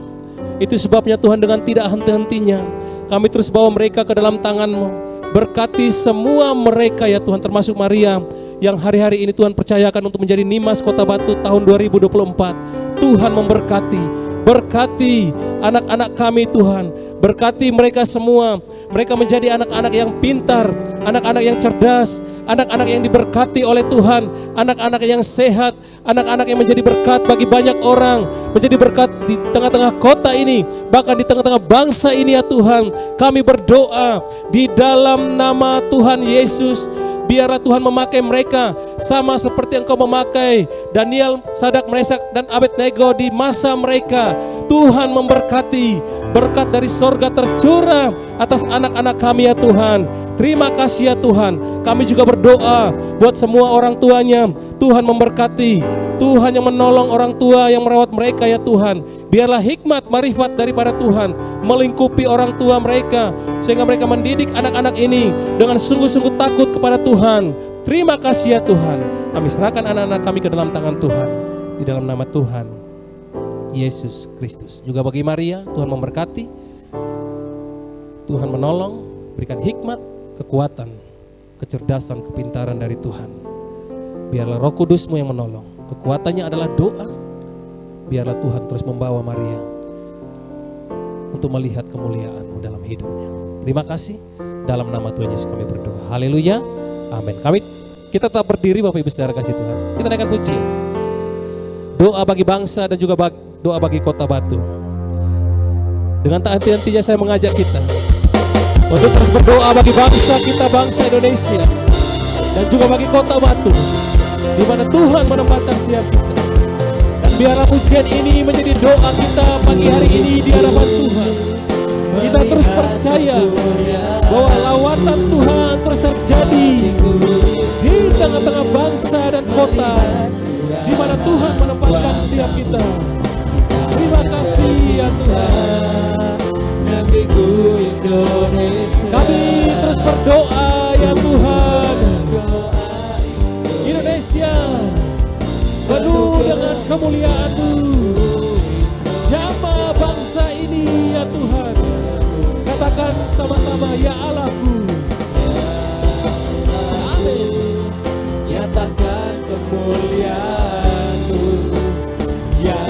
Itu sebabnya Tuhan dengan tidak henti-hentinya kami terus bawa mereka ke dalam tangan-Mu. Berkati semua mereka ya Tuhan, termasuk Maria yang hari-hari ini Tuhan percayakan untuk menjadi Dimas Kota Batu tahun 2024. Tuhan memberkati, berkati anak-anak kami Tuhan, berkati mereka semua. Mereka menjadi anak-anak yang pintar, anak-anak yang cerdas, anak-anak yang diberkati oleh Tuhan, anak-anak yang sehat, anak-anak yang menjadi berkat bagi banyak orang, menjadi berkat di tengah-tengah kota ini, bahkan di tengah-tengah bangsa ini ya Tuhan. Kami berdoa di dalam nama Tuhan Yesus. Biarlah Tuhan memakai mereka sama seperti Engkau memakai Daniel, Sadak, Mesak, dan Abednego di masa mereka. Tuhan memberkati, berkat dari sorga tercurah atas anak-anak kami ya Tuhan. Terima kasih ya Tuhan. Kami juga berdoa buat semua orang tuanya. Tuhan memberkati, Tuhan yang menolong orang tua yang merawat mereka ya Tuhan. Biarlah hikmat, marifat daripada Tuhan melingkupi orang tua mereka, sehingga mereka mendidik anak-anak ini dengan sungguh-sungguh takut kepada Tuhan. Terima kasih ya Tuhan. Kami serahkan anak-anak kami ke dalam tangan Tuhan, di dalam nama Tuhan Yesus Kristus. Juga bagi Maria, Tuhan memberkati, Tuhan menolong, Berikan hikmat, kekuatan, kecerdasan, kepintaran dari Tuhan. Biarlah Roh Kudus-Mu yang menolong. Kekuatannya adalah doa. Biarlah Tuhan terus membawa Maria untuk melihat kemuliaan-Mu dalam hidupnya. Terima kasih. Dalam nama Tuhan Yesus kami berdoa. Haleluya. Amin. Kita tetap berdiri Bapak Ibu Saudara kasih Tuhan. Kita naikkan pujian. Doa bagi bangsa dan juga doa bagi Kota Batu. Dengan tak henti-hentinya saya mengajak kita untuk terus berdoa bagi bangsa kita, bangsa Indonesia, dan juga bagi Kota Batu, di mana Tuhan menempatkan setiap kita. Dan biarlah pujian ini menjadi doa kita pagi hari ini di hadapan Tuhan. Kita terus percaya bahwa lawatan Tuhan terus terjadi di tengah-tengah bangsa dan kota, di mana Tuhan menempatkan setiap kita. Terima kasih ya Tuhan. Kami terus berdoa ya Tuhan. Indonesia penuh dengan kemuliaan-Mu. Jamah bangsa ini ya Tuhan. Katakan sama-sama ya Allahku. Amin. Nyatakan kemuliaan-Mu ya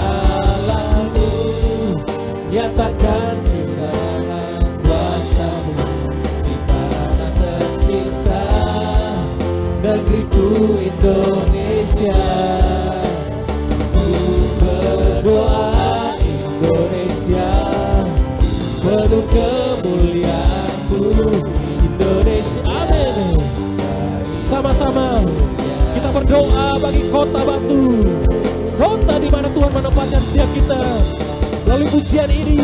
Allahku. Nyatakan kuasa-Mu di tanah tercinta, negeriku Indonesia. Ku berdoa Indonesia, penuh kemuliaan-Mu Indonesia. Amin. Sama-sama kita berdoa bagi Kota Batu, kota di mana Tuhan menempatkan setiap kita. Melalui pujian ini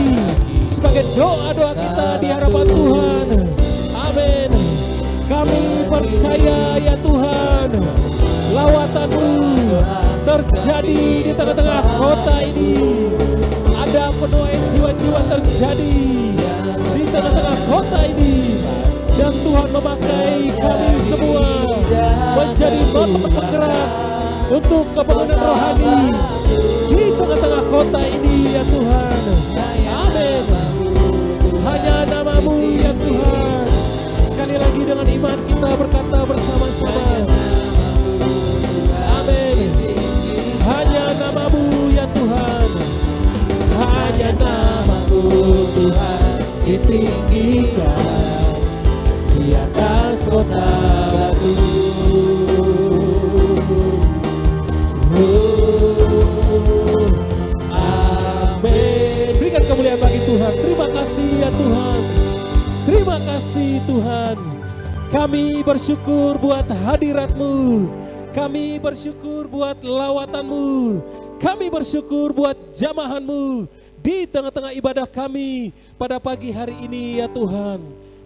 sebagai doa-doa kita di hadapan Tuhan. Amin. Kami percaya ya Tuhan, lawatan-Mu terjadi di tengah-tengah kota ini. Ada penuaian jiwa-jiwa terjadi di tengah-tengah kota ini. Dan Tuhan memakai kami semua menjadi motor penggerak untuk kebangunan rohani di tengah-tengah kota ini ya Tuhan. Amin. Hanya nama-Mu ya Tuhan. Sekali lagi dengan iman kita berkata bersama-sama. Amin. Hanya nama-Mu ya Tuhan. Hanya nama-Mu Tuhan ditinggikan di atas Kota Batu. Amin. Berikan kemuliaan bagi Tuhan. Terima kasih ya Tuhan. Terima kasih Tuhan. Kami bersyukur buat hadirat-Mu. Kami bersyukur buat lawatan-Mu. Kami bersyukur buat jamahan-Mu di tengah-tengah ibadah kami pada pagi hari ini ya Tuhan.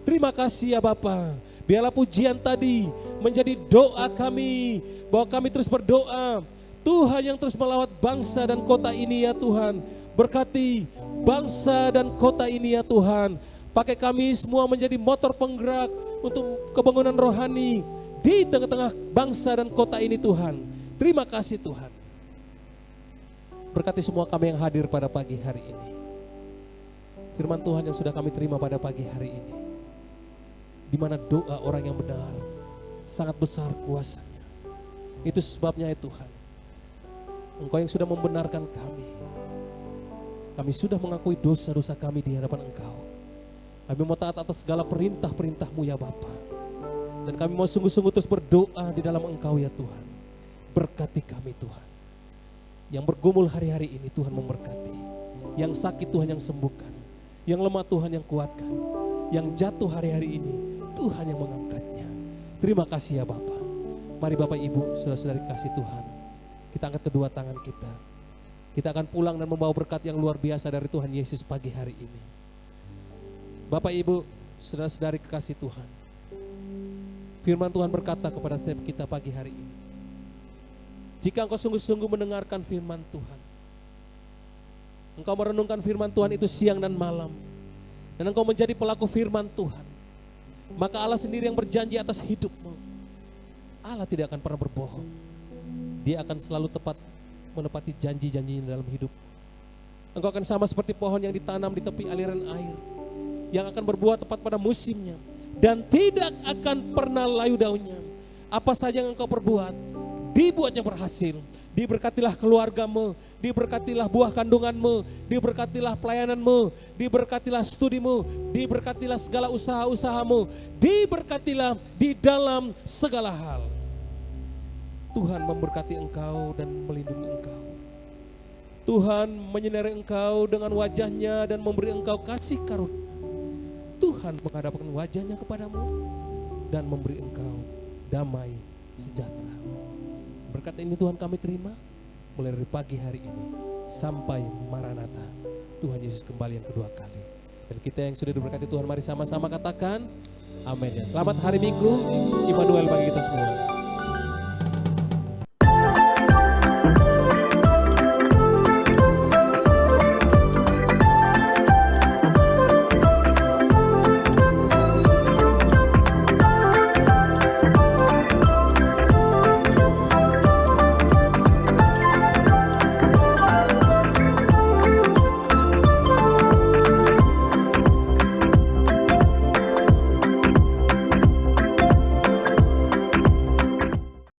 Terima kasih ya Bapa. Biarlah pujian tadi menjadi doa kami, bahwa kami terus berdoa. Tuhan yang terus melawat bangsa dan kota ini ya Tuhan. Berkati bangsa dan kota ini ya Tuhan. Pakai kami semua menjadi motor penggerak untuk kebangunan rohani di tengah-tengah bangsa dan kota ini Tuhan. Terima kasih Tuhan. Berkati semua kami yang hadir pada pagi hari ini. Firman Tuhan yang sudah kami terima pada pagi hari ini, di mana doa orang yang benar sangat besar kuasanya. Itu sebabnya ya Tuhan, Engkau yang sudah membenarkan kami. Kami sudah mengakui dosa-dosa kami di hadapan Engkau. Kami mau taat atas segala perintah-perintah-Mu ya Bapa. Dan kami mau sungguh-sungguh terus berdoa di dalam Engkau ya Tuhan. Berkati kami Tuhan. Yang bergumul hari-hari ini Tuhan memberkati. Yang sakit Tuhan yang sembuhkan. Yang lemah Tuhan yang kuatkan. Yang jatuh hari-hari ini Tuhan yang mengangkatnya. Terima kasih ya Bapa. Mari Bapak Ibu, saudara-saudari kasih Tuhan. Kita angkat kedua tangan kita. Kita akan pulang dan membawa berkat yang luar biasa dari Tuhan Yesus pagi hari ini. Bapak Ibu, saudara-saudari kekasih Tuhan. Firman Tuhan berkata kepada setiap kita pagi hari ini. Jika engkau sungguh-sungguh mendengarkan firman Tuhan. Engkau merenungkan firman Tuhan itu siang dan malam. Dan engkau menjadi pelaku firman Tuhan. Maka Allah sendiri yang berjanji atas hidupmu. Allah tidak akan pernah berbohong. Dia akan selalu tepat menepati janji-janjinya dalam hidupmu. Engkau akan sama seperti pohon yang ditanam di tepi aliran air. yang akan berbuah tepat pada musimnya dan tidak akan pernah layu daunnya. Apa saja yang engkau perbuat, dibuatnya berhasil. Diberkatilah keluargamu, diberkatilah buah kandunganmu, diberkatilah pelayananmu, diberkatilah studimu, diberkatilah segala usaha-usahamu, diberkatilah di dalam segala hal. Tuhan memberkati engkau dan melindungi engkau. Tuhan menyinari engkau dengan wajahnya dan memberi engkau kasih karunia. Tuhan menghadapkan wajahnya kepadamu dan memberi engkau damai sejahtera. Berkat ini Tuhan kami terima mulai dari pagi hari ini sampai Maranatha. Tuhan Yesus kembali yang kedua kali. Dan kita yang sudah diberkati Tuhan, mari sama-sama katakan amin ya. Selamat hari Minggu, Immanuel bagi kita semua.